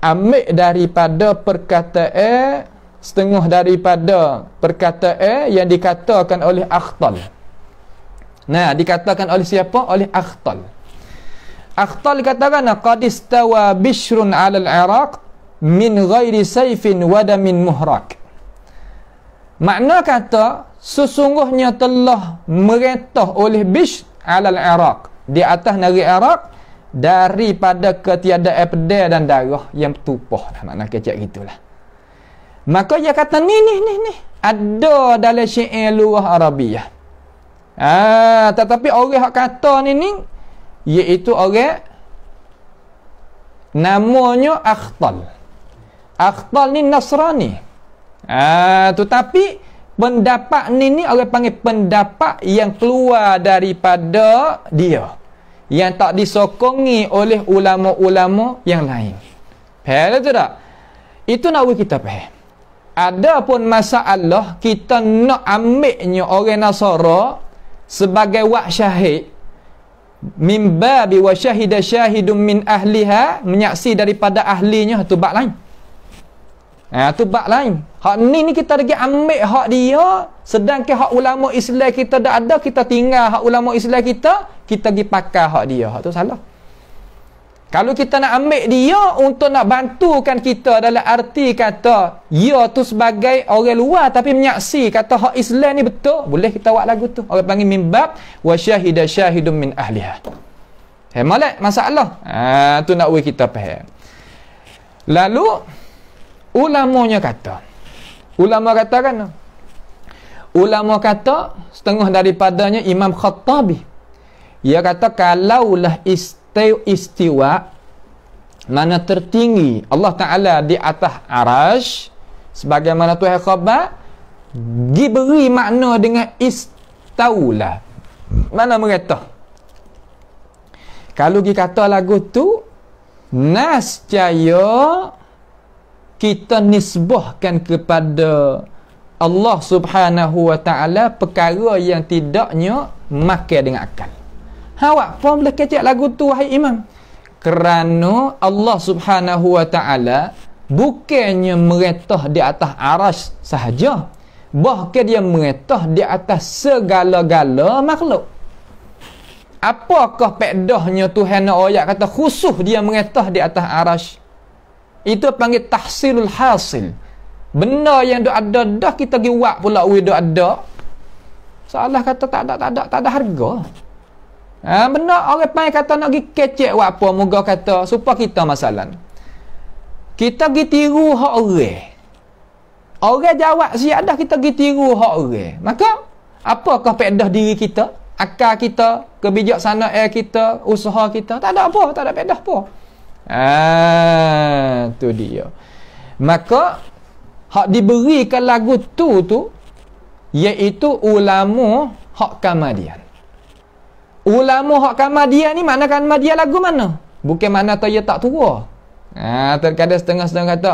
ambil daripada perkataan setengah daripada perkataan yang dikatakan oleh Akhtal. Dikatakan oleh siapa? Oleh Akhtal. Akhtal katakan qad istawa Bishrun 'ala al-Iraq min ghairi sayfin wa damin muhrak. Makna kata sesungguhnya telah meretah oleh Bishr 'ala al-Iraq, di atas negeri Iraq, daripada ketiadaan pedang dan darah yang tumpah. Makna kecak gitulah. Maka dia kata ni ada dalam syair lughah Arabiyah. Tetapi orang hak kata ni iaitu orang namanya Akhtal. Akhtal ni Nasrani. Tetapi pendapat ni orang panggil pendapat yang keluar daripada dia, yang tak disokongi oleh ulama-ulama yang lain. Faham tu tak? Itu nak kita faham. Adapun masalah kita nak ambilnya orang Nasara sebagai wak syahid, min babi wa syahida syahidun min ahliha, menyaksi daripada ahlinya, tu bab lain. Tu bab lain. Hak ni kita lagi ambil hak dia, sedangkan hak ulama Islam kita dah ada, kita tinggal hak ulama Islam kita pergi pakai hak dia. Hak tu salah. Kalau kita nak ambil dia untuk nak bantukan kita dalam arti kata dia tu sebagai orang luar tapi menyaksi kata hak Islam ni betul, boleh kita buat lagu tu. Orang panggil mimbab wa syahida syahidun min ahliha. Malak masalah. Tu nak kita faham. Lalu ulama kata setengah daripadanya Imam Khattabi, dia kata kalaulah istiwa, mana tertinggi Allah Ta'ala di atas arash, sebagaimana Tuhan khabar diberi makna dengan istaulah, mana mereka kalau dikata lagu tu nascaya kita nisbahkan kepada Allah Subhanahu wa Ta'ala perkara yang tidaknya makan dengan akal. Awak pun boleh kecek lagu tu, wahai imam, kerana Allah Subhanahu wa Ta'ala bukannya meretah di atas arash sahaja, bahkan dia meretah di atas segala-gala makhluk. Apakah pedahnya Tuhan ayat kata khusus dia meretah di atas arash? Itu panggil tahsilul hasil. Benda yang ada dah kita pergi buat pula duk ada. Salah kata tak ada harga. Benda orang panggil kata nak pergi kecek buat apa, moga kata supaya kita masalah. Kita pergi tiru hak orang. Orang jawab siap dah, kita pergi tiru hak orang. Maka apakah faedah diri kita, akal kita, kebijaksanaan kita, usaha kita? Tak ada apa, tak ada faedah apa. Tu dia. Maka hak diberikan lagu tu iaitu ulama hak Kamadian. Ulama hak Kamadian ni mana Kamadian lagu mana? Bukan mana dia tak tua. Terkadang setengah-setengah kata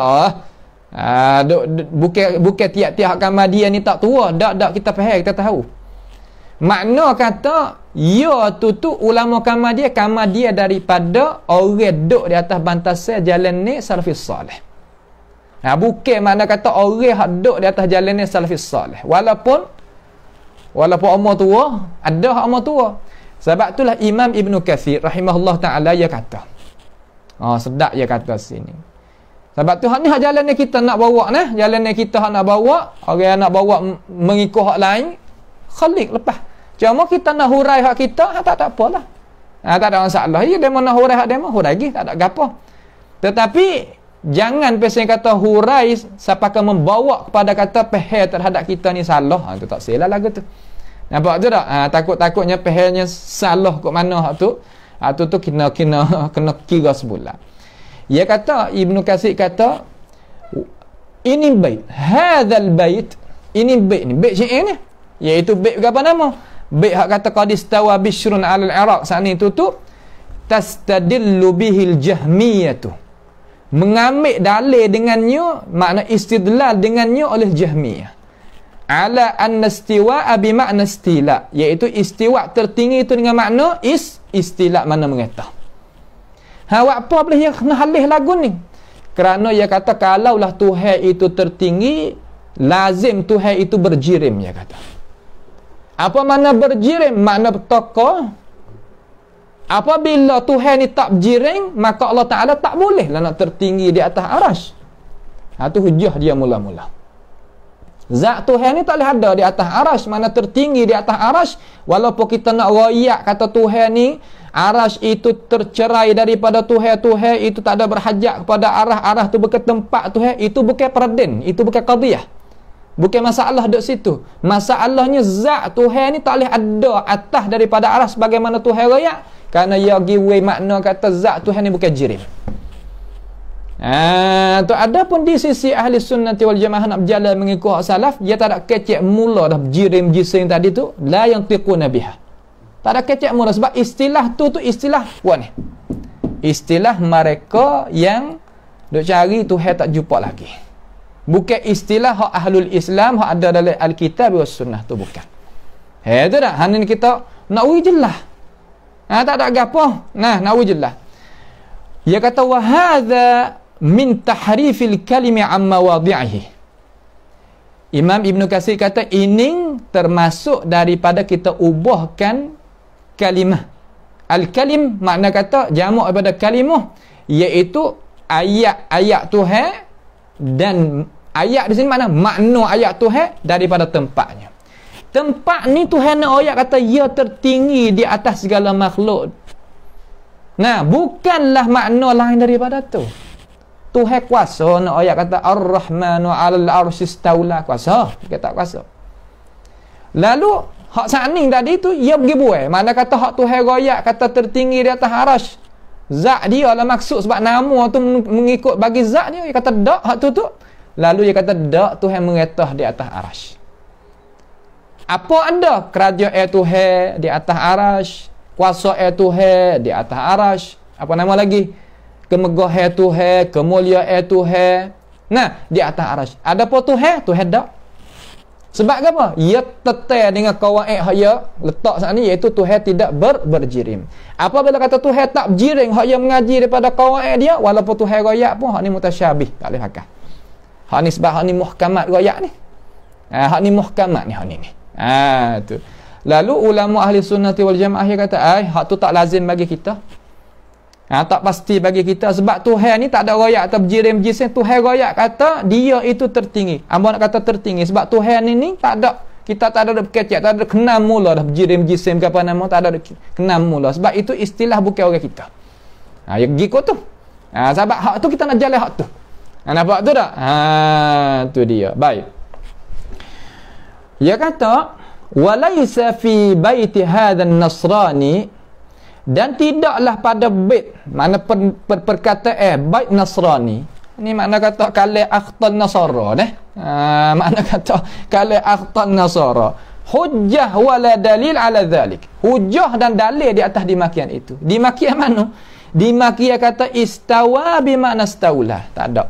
bukan tiap-tiap hak Kamadian ni tak tua. Dak kita faham, kita tahu. Makna kata ya tu ulama Kamadian daripada orang duk di atas bantasan jalan ni salafis salih. Bukan makna kata orang hak duk di atas jalan ni salafis salih. Walaupun umur tua, ada hak umur tua. Sebab itulah Imam Ibn Kathir rahimahullah ta'ala dia kata, sedap dia kata sini. Sebab tu hak ni hak jalan ni kita nak bawa nah, jalan ni kita hak nak bawa, orang nak bawa mengikut hak lain, khalik lepas. Cuma kita nak hurai hak kita, tak apalah. Tak ada masalah. Ya demo nak hurai hak demo, hurai lagi, tak ada gapo. Tetapi jangan pesen kata hurai siapakah membawa kepada kata pehel terhadap kita ni salah. Itu tak salah lagu tu. Nampak tu tak? Takut-takutnya pehelnya salah kat mana hak tu. Tu kena kira sebulan. Dia kata, Ibnu Katsir kata, ini bait, hadzal bait, ini bait ni, bait syair ni, iaitu bait apa nama? Bait hak kata qad istawa bishrun 'alal Iraq, saat ni tu tastadillu bihil jahmiyatu, mengambil dalil dengannya, makna istidlal dengannya oleh Jahmiyah, ala anna istiwa bi makna istila, iaitu istiwa tertinggi itu dengan makna istila, mana mengata. Awak apa boleh yang kena halih lagu ni? Kerana ia kata kalaulah Tuhan itu tertinggi, lazim Tuhan itu berjirim, dia kata. Apa makna berjirim? Makna tokoh. Apabila Tuhan ni tak berjirim, maka Allah Ta'ala tak boleh lah nak tertinggi di atas arash. Itu hujah dia mula-mula. Zat Tuhan ni tak boleh ada di atas arash, mana tertinggi di atas arash. Walaupun kita nak royak kata Tuhan ni arash itu tercerai daripada Tuhan itu tak ada berhajat kepada arah tu bukan tempat Tuhan, itu bukan peraden, itu bukan qadiyah, bukan masalah duduk situ. Masalahnya zat Tuhan ni tak boleh ada atas daripada arash sebagaimana Tuhan royak, kerana ia giveaway makna kata zat Tuhan ni bukan jirim. Tu ada pun di sisi ahli sunnati wal jamaah nak berjalan mengikut salaf, dia tak ada kecek mula dah jirim jising tadi tu, la yantiquna biha, Tak ada kecek mula. Sebab istilah tu istilah puan ni. Istilah mereka yang duk cari Tuhan tak jumpa lagi. Bukan istilah hak ahlul Islam, hak ada dalam Alkitab dan Sunnah tu bukan. Itu dah. Hanya kita nak uji jelas. Tak ada gapo. Nah, nak uji jelas. Dia kata wa hadza min tahrifil kalimi an mawadhi'ihi. Imam Ibn Katsir kata ini termasuk daripada kita ubahkan kalimah. Al-kalim makna kata jamak daripada kalimah, iaitu ayat-ayat Tuhan, dan ayat di sini makna ayat Tuhan daripada tempatnya. Tempat ni Tuhan nak ayat kata ia tertinggi di atas segala makhluk. Nah, bukanlah makna lain daripada tu. Tuhan kuasa nak ayat kata Ar-Rahmanu 'alal arsy istaula, kuasa, kita tak kuasa. Lalu hak saning tadi tu ia pergi buai. Mana kata hak Tuhan royak kata tertinggi di atas arasy. Zat dia lah maksud, sebab nama tu mengikut bagi zat dia. Dia kata dak hak tu. Lalu dia kata dak Tuhan meretah di atas arasy. Apa ada kerajaan Tuhan di atas arasy, kuasa Tuhan di atas arasy, apa nama lagi? Kemegahan Tuhan, kemuliaan Tuhan. Nah, di atas arasy. Ada apa Tuhan? Tuhan dak. Sebab apa? Ia tetel dengan kawaid hak ia letak saat ni, iaitu Tuhan tidak berjirim. Apabila kata Tuhan tak berjirim, hak ia mengaji daripada kawaid dia, walaupun Tuhan royak pun hak ni mutasyabih, tak boleh pakai. Hak ni sebab hak ni muhkamat royak ni. Hak ni muhkamat ni hak ni. Tu. Lalu ulama ahli sunnati wal jamaah dia kata, hak tu tak lazim bagi kita. Tak pasti bagi kita, sebab Tuhan ni tak ada royak atau berjirim jisim. Tuhan royak kata dia itu tertinggi. Amba nak kata tertinggi sebab Tuhan ni tak ada, kita tak ada berkecek, tak ada kenam mula dah berjirim jisim ke apa nama, tak ada kenam mula. Sebab itu istilah bukan orang kita. Ya giko tu. Sebab hak tu kita nak jalan hak tu. Nampak tu tak? Tu dia. Baik. Dia kata walaysa fi baiti hadzal nasrani, dan tidaklah pada bait, mana perkataan bait Nasrani ni, makna kata kala akhtal nasara makna kata kala akhtal nasara hujjah wala dalil ala dhalik, hujjah dan dalil di atas dimakian itu. Dimakian mana? Dimakian kata istawa bimakna staula, tak ada.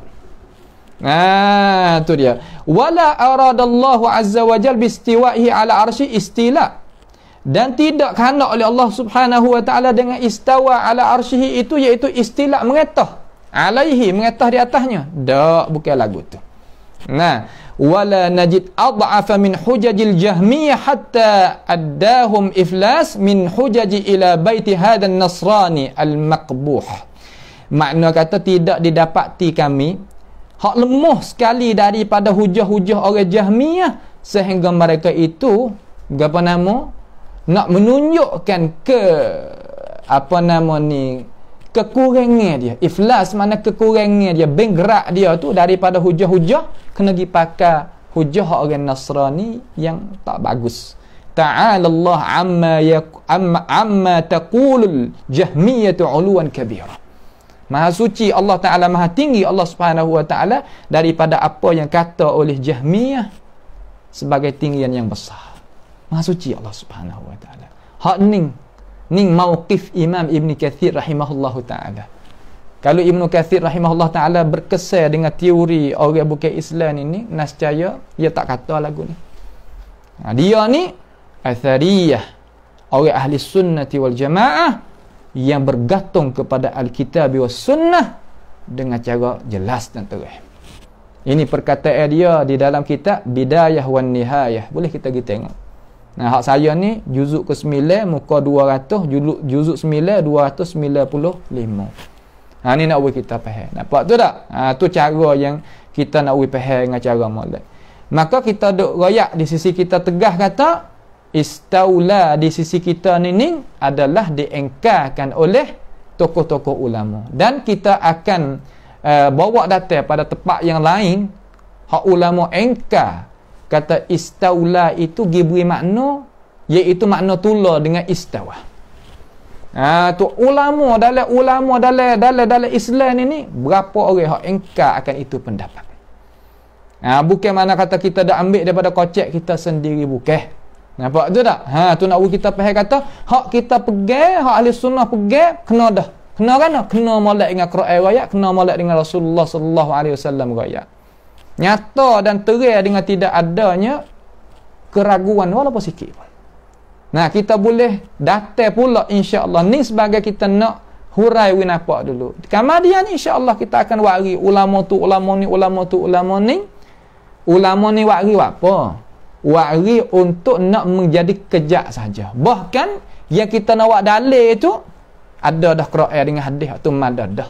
Tu dia. Wala aradallahu azza wa jalla biistiwa'ihi ala arsy istila, dan tidak kehendak oleh Allah Subhanahu wa taala dengan istawa ala arsyihi itu, iaitu istilah mengetah alaihi, mengetah di atasnya. Tak, bukan lagu tu. Nah, wala najid ad'afa min hujajil jahmiyah hatta addahum iflas min hujaji ila baiti hadzal nasrani al maqbuh. Makna kata tidak didapati kami hak lemah sekali daripada hujah-hujah orang Jahmiyah, sehingga mereka itu apa nama nak menunjukkan ke apa nama ni kekurangan dia. Iflas mana kekurangan dia, benggerak dia tu daripada hujah-hujah, kena pergi pakai hujah orang Nasrani yang tak bagus. Ta'ala Allah amma taqulul jahmiyatu uluwan kabira. Maha suci Allah Ta'ala, maha tinggi Allah Subhanahu wa Ta'ala daripada apa yang kata oleh Jahmiyah sebagai tinggian yang besar. Maha suci Allah Subhanahu wa Ta'ala. Hak ning mauqif Imam Ibn Katsir rahimahullahu ta'ala. Kalau Ibn Katsir rahimahullah ta'ala berkesan dengan teori orang bukan Islam ini, nascaya dia tak kata lagu ni. Dia ni athariyah, orang ahli sunnati wal jamaah yang bergantung kepada Alkitab wa Sunnah dengan cara jelas dan terang. Ini perkataan dia di dalam kitab Bidayah wan Nihayah. Boleh kita pergi tengok. Nah, hak saya ni juzuk ke-9 muka 200, juzuk 9 295. Ni nak buat kita faham. Nampak tu tak? Tu cara yang kita nak buat faham dengan cara molek. Maka kita duk royak di sisi kita tegah kata istaula di sisi kita ni adalah diengkarkan oleh tokoh-tokoh ulama, dan kita akan bawa data pada tempat yang lain hak ulama engkar kata istaula itu diberi makna, iaitu makna tula dengan istawa. Tu ulama dalam Islam ini berapa orang hak engkar akan itu pendapat. Bukan mana kata kita dah ambil daripada kocek kita sendiri, bukan. Nampak tu tak? Tu nak kita faham kata hak kita pegang, hak ahli sunnah pegang, kena dah. Kena kan? Kena molek dengan Quran ayat, kena molek dengan Rasulullah sallallahu alaihi wasallam ayat. Nyata dan terang dengan tidak adanya keraguan walaupun sikit pun. Nah, kita boleh datang pula insya-Allah ni sebagai kita nak hurai winapak dulu. Kemudian insya-Allah kita akan wari ulama tu, ulama ni, ulama tu, ulama ni. Ulama ni wari apa? Wari untuk nak menjadi kejak saja. Bahkan yang kita nak buat dalil tu ada dah Quran dengan hadis tu madad dah.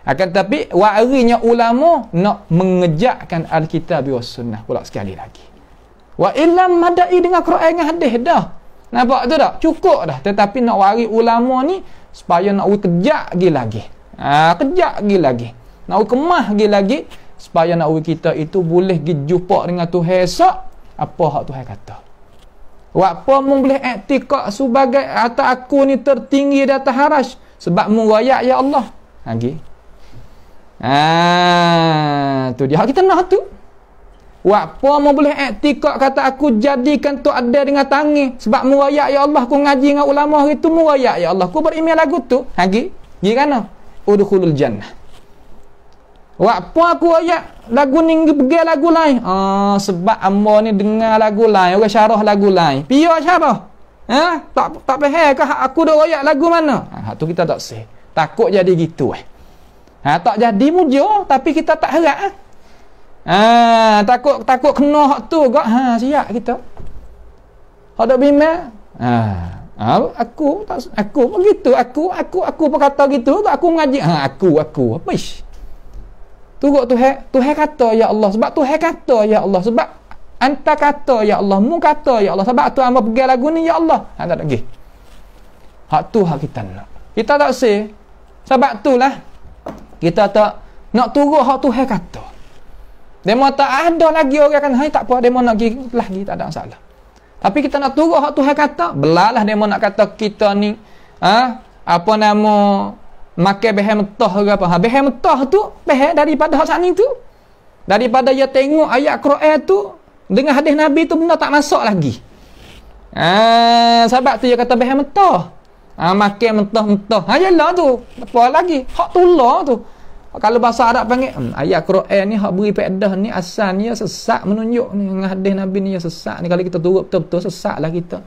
Akan tapi warinya ulama nak mengejakkan Alkitab was sunnah pula sekali lagi. Wa illam madai dengan Quran dengan hadis dah. Nampak tu tak? Cukup dah. Tetapi nak wari ulama ni supaya nak kejak lagi. Kejak lagi. Nak kemah lagi supaya nak kita itu boleh pergi jumpa dengan Tuhan esok apa hak Tuhan kata. Apa mu boleh i'tikad sebagai atas aku ni tertinggi di atas arasy sebab mu royak ya Allah. Lagi. Tu dia hak kita nak tu. Apa mu boleh i'tikad kata aku jadikan tu ada dengan tangan sebab mu royak ya Allah, aku ngaji dengan ulama hari tu mu royak ya Allah, aku beriman lagu tu. Lagi. Gimana? Udkhulul jannah. Apa aku ayat lagu ni pergi lagu lain? Sebab amba ni dengar lagu lain, orang syarah lagu lain. Pia syarah. Tak faham ke aku dah ayat lagu mana? Tu kita tak sah. Takut jadi gitu tak jadi mujur tapi kita tak harap. Takut kena hak tu gak. Siap kita. Hak dak bimbang. Aku begitu. Aku berkata gitu, aku mengaji. Aku. Apa ish? Turut Tuhan kata ya Allah, sebab Tuhan kata ya Allah, sebab anta kata ya Allah, mu kata ya Allah, sebab tu hamba pergi lagu ni ya Allah. Tak lagi. Hak tu hak kita nak. Kita tak say. Sebab itulah kita tak nak turut hak Tuhan kata. Demo tak ada lagi orang kan, tak apa, demo nak pergi lagi tak ada masalah. Tapi kita nak turut hak Tuhan kata, belalah demo nak kata kita ni apa nama makan behel mentah ke apa. Behel mentah tu behel daripada hak sani tu. Daripada dia tengok ayat Quran tu dengan hadis Nabi tu benda tak masuk lagi. Sebab tu dia kata behel mentah. Makan mentah-mentah. Yalah tu. Apa lagi? Hak tulah tu. Kalau bahasa Arab panggil ayat Quran ni hak beri faedah ni asalnya sesat menunjuk ni dengan hadis Nabi ni yang sesat ni. Kalau kita turut betul-betul sesatlah kita.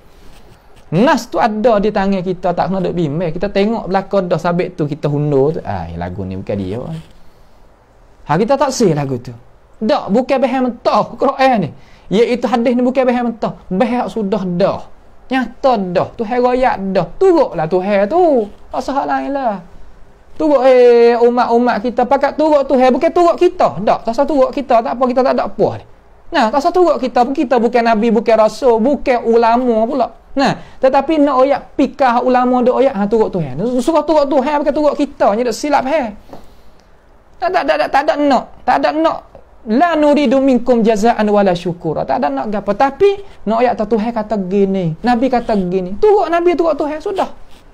Nas tu ada di tangan kita, tak kena duk bimbang. Kita tengok belakang dah sabit tu kita hundur tu. Lagu ni bukan dia. Kita tak sih lagu tu. Tak, bukan behel mentah Quran ni. Iaitu hadis ni bukan behel mentah. Behel sudah dah. Nyata dah. Tuhan royak dah. Turutlah Tuhan tu. Tak sah lain lah. Turut umat-umat kita. Pakat turut Tuhan, bukan turut kita. Tak sah turut kita. Tak apa, kita tak ada apa ni. Tak sah turut kita. Kita bukan Nabi, bukan Rasul, bukan ulama pula. Tetapi nak oyak pikah ulama dok oyak turut Tuhan. Suruh turut Tuhan bukan turut kita, ni dak silap Tak ada nak. La nuridu minkum jazaan wala syukura. Tak ada nak gapo. Tapi nak oyak Tuhan kata gini, Nabi kata gini. Turut Nabi, turut Tuhan sudah.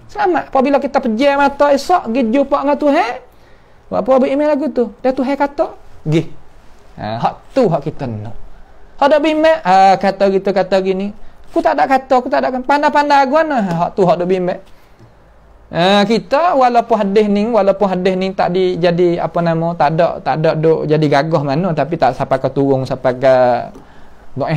Selamat. Apabila kita pejam mata esok pergi jumpa dengan Tuhan. Apa beriman lagu tu? Dan Tuhan kata, "Gi." Hak tu hak kita nak. Ada bimbang kata gitu kata gini. Aku tak ada pandai-pandai guna. Hak tu hak dak bimbang. Kita walaupun hadis ni tak jadi apa nama, tak ada duk jadi gagah mana, tapi tak sampai ke turun sampai ke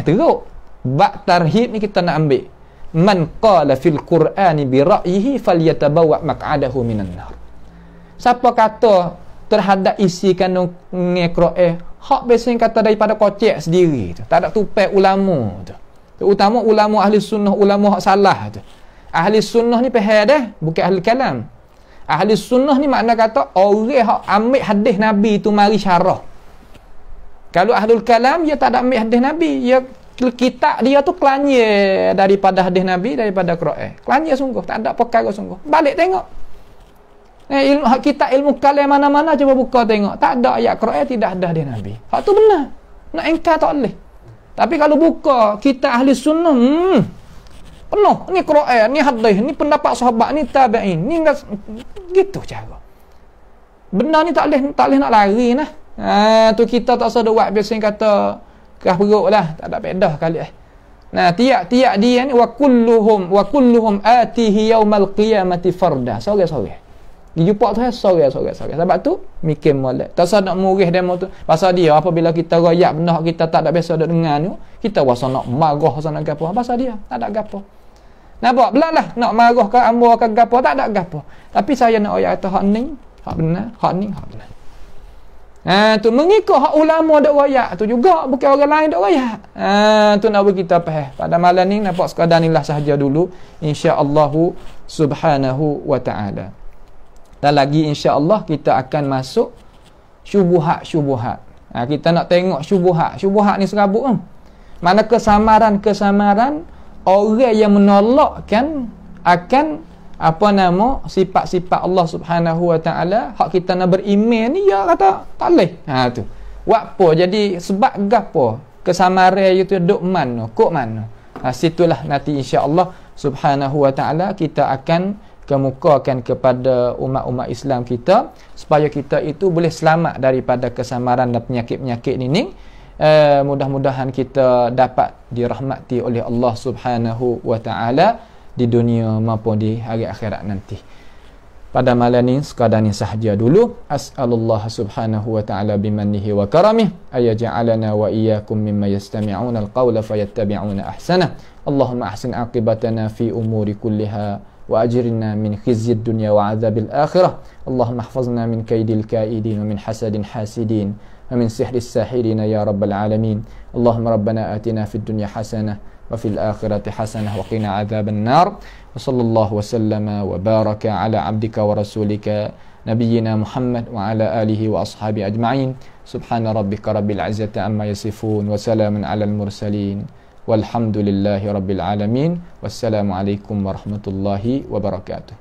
teruk. Bab tarhib ni kita nak ambil. Man qala fil Qur'ani bi ra'yihi falyatabawa maq'adahu minan nar. Siapa kata terhadap isi kandung Quran, hak biasanya kata daripada kocek sendiri tu. Tak ada tupai ulama tu. Terutama ulama ahli sunnah, ulama hak salah tu. Ahli sunnah ni faham dah, bukan ahli kalam. Ahli sunnah ni makna kata orang hak ambil hadis Nabi tu mari syarah. Kalau ahlul kalam dia tak ada ambil hadis Nabi, dia kitab dia tu kelanya daripada hadis Nabi, daripada Quran. Kelanya sungguh, tak ada perkara sungguh. Balik tengok. Ilmu kitab ilmu kalam mana-mana cuba buka tengok. Tak ada ayat Quran, tidak ada hadis Nabi. Hak tu benar. Nak engkar tak boleh. Tapi kalau buka kitab ahli sunnah, penuh. Ni Quran, ni hadis, ni pendapat sahabat, ni tabi'in. Ni gitu cara. Benda ni tak boleh nak lari nah. Tu kita tak usah buat biasanya kata kerah perut lah, tak ada pedah kali Nah, tiap-tiap dia ni wa kulluhum atihi yaumal qiyamati farda. Sorang-sorang. Dijumpa tu sorang-sorang. Sebab tu mikir molek. Tak usah nak murih demo tu. Pasal dia apabila kita royak benda kita tak ada biasa dak dengar ni, kita rasa nak marah sana gapo. Pasal dia tak ada gapo. Nampak belalah nak marah ke ambo ke gapo tak ada gapo. Tapi saya nak royak kata hak ni, hak benar, hak ni, hak benar. Tu mengikut hak ulama dak royak tu juga, bukan orang lain dak royak. Tu nak bagi kita faham. Pada malam ni nampak sekadar inilah sahaja dulu, insya-Allah subhanahu wa taala. Dan lagi insya-Allah kita akan masuk syubhat-syubhat. Kita nak tengok syubhat. Syubhat ni serabut mana kesamaran orang yang menolakkan akan sifat-sifat Allah Subhanahu wa taala, hak kita nak beriman ni dia kata tak leh. Tu. Buat apa? Jadi sebab gapo? Kesamaran itu duk mana? Kok mana? Situlah nanti insya-Allah Subhanahu wa taala kita akan kemukakan kepada umat-umat Islam kita supaya kita itu boleh selamat daripada kesamaran dan penyakit-penyakit ini. Mudah-mudahan kita dapat dirahmati oleh Allah Subhanahu wa taala di dunia maupun di hari akhirat nanti. Pada malam ni sekadar ni sahaja dulu. As'alullah subhanahu wa ta'ala bimannihi wa karamih ayaj'alana wa iyyakum mimma yastami'una al-qawla fayattabi'una ahsana. Allahumma ahsin aqibatana fi umuri kulliha wa ajirna min khizyid dunya wa adzabil akhirah. Allahumma ihfazna min kaidil kaidin wa min hasadin hasidin wa min sihris sahirin ya rabbal alamin. Allahumma rabbana atina fid dunya hasanah وفي الآخرة حسنة وقنا عذاب النار وصلى الله وسلم وبارك على عبدك ورسولك نبينا محمد وعلى آله وأصحابه أجمعين سبحان ربك رب العزة عما يصفون وسلام على المرسلين والحمد لله رب العالمين والسلام عليكم ورحمة الله وبركاته.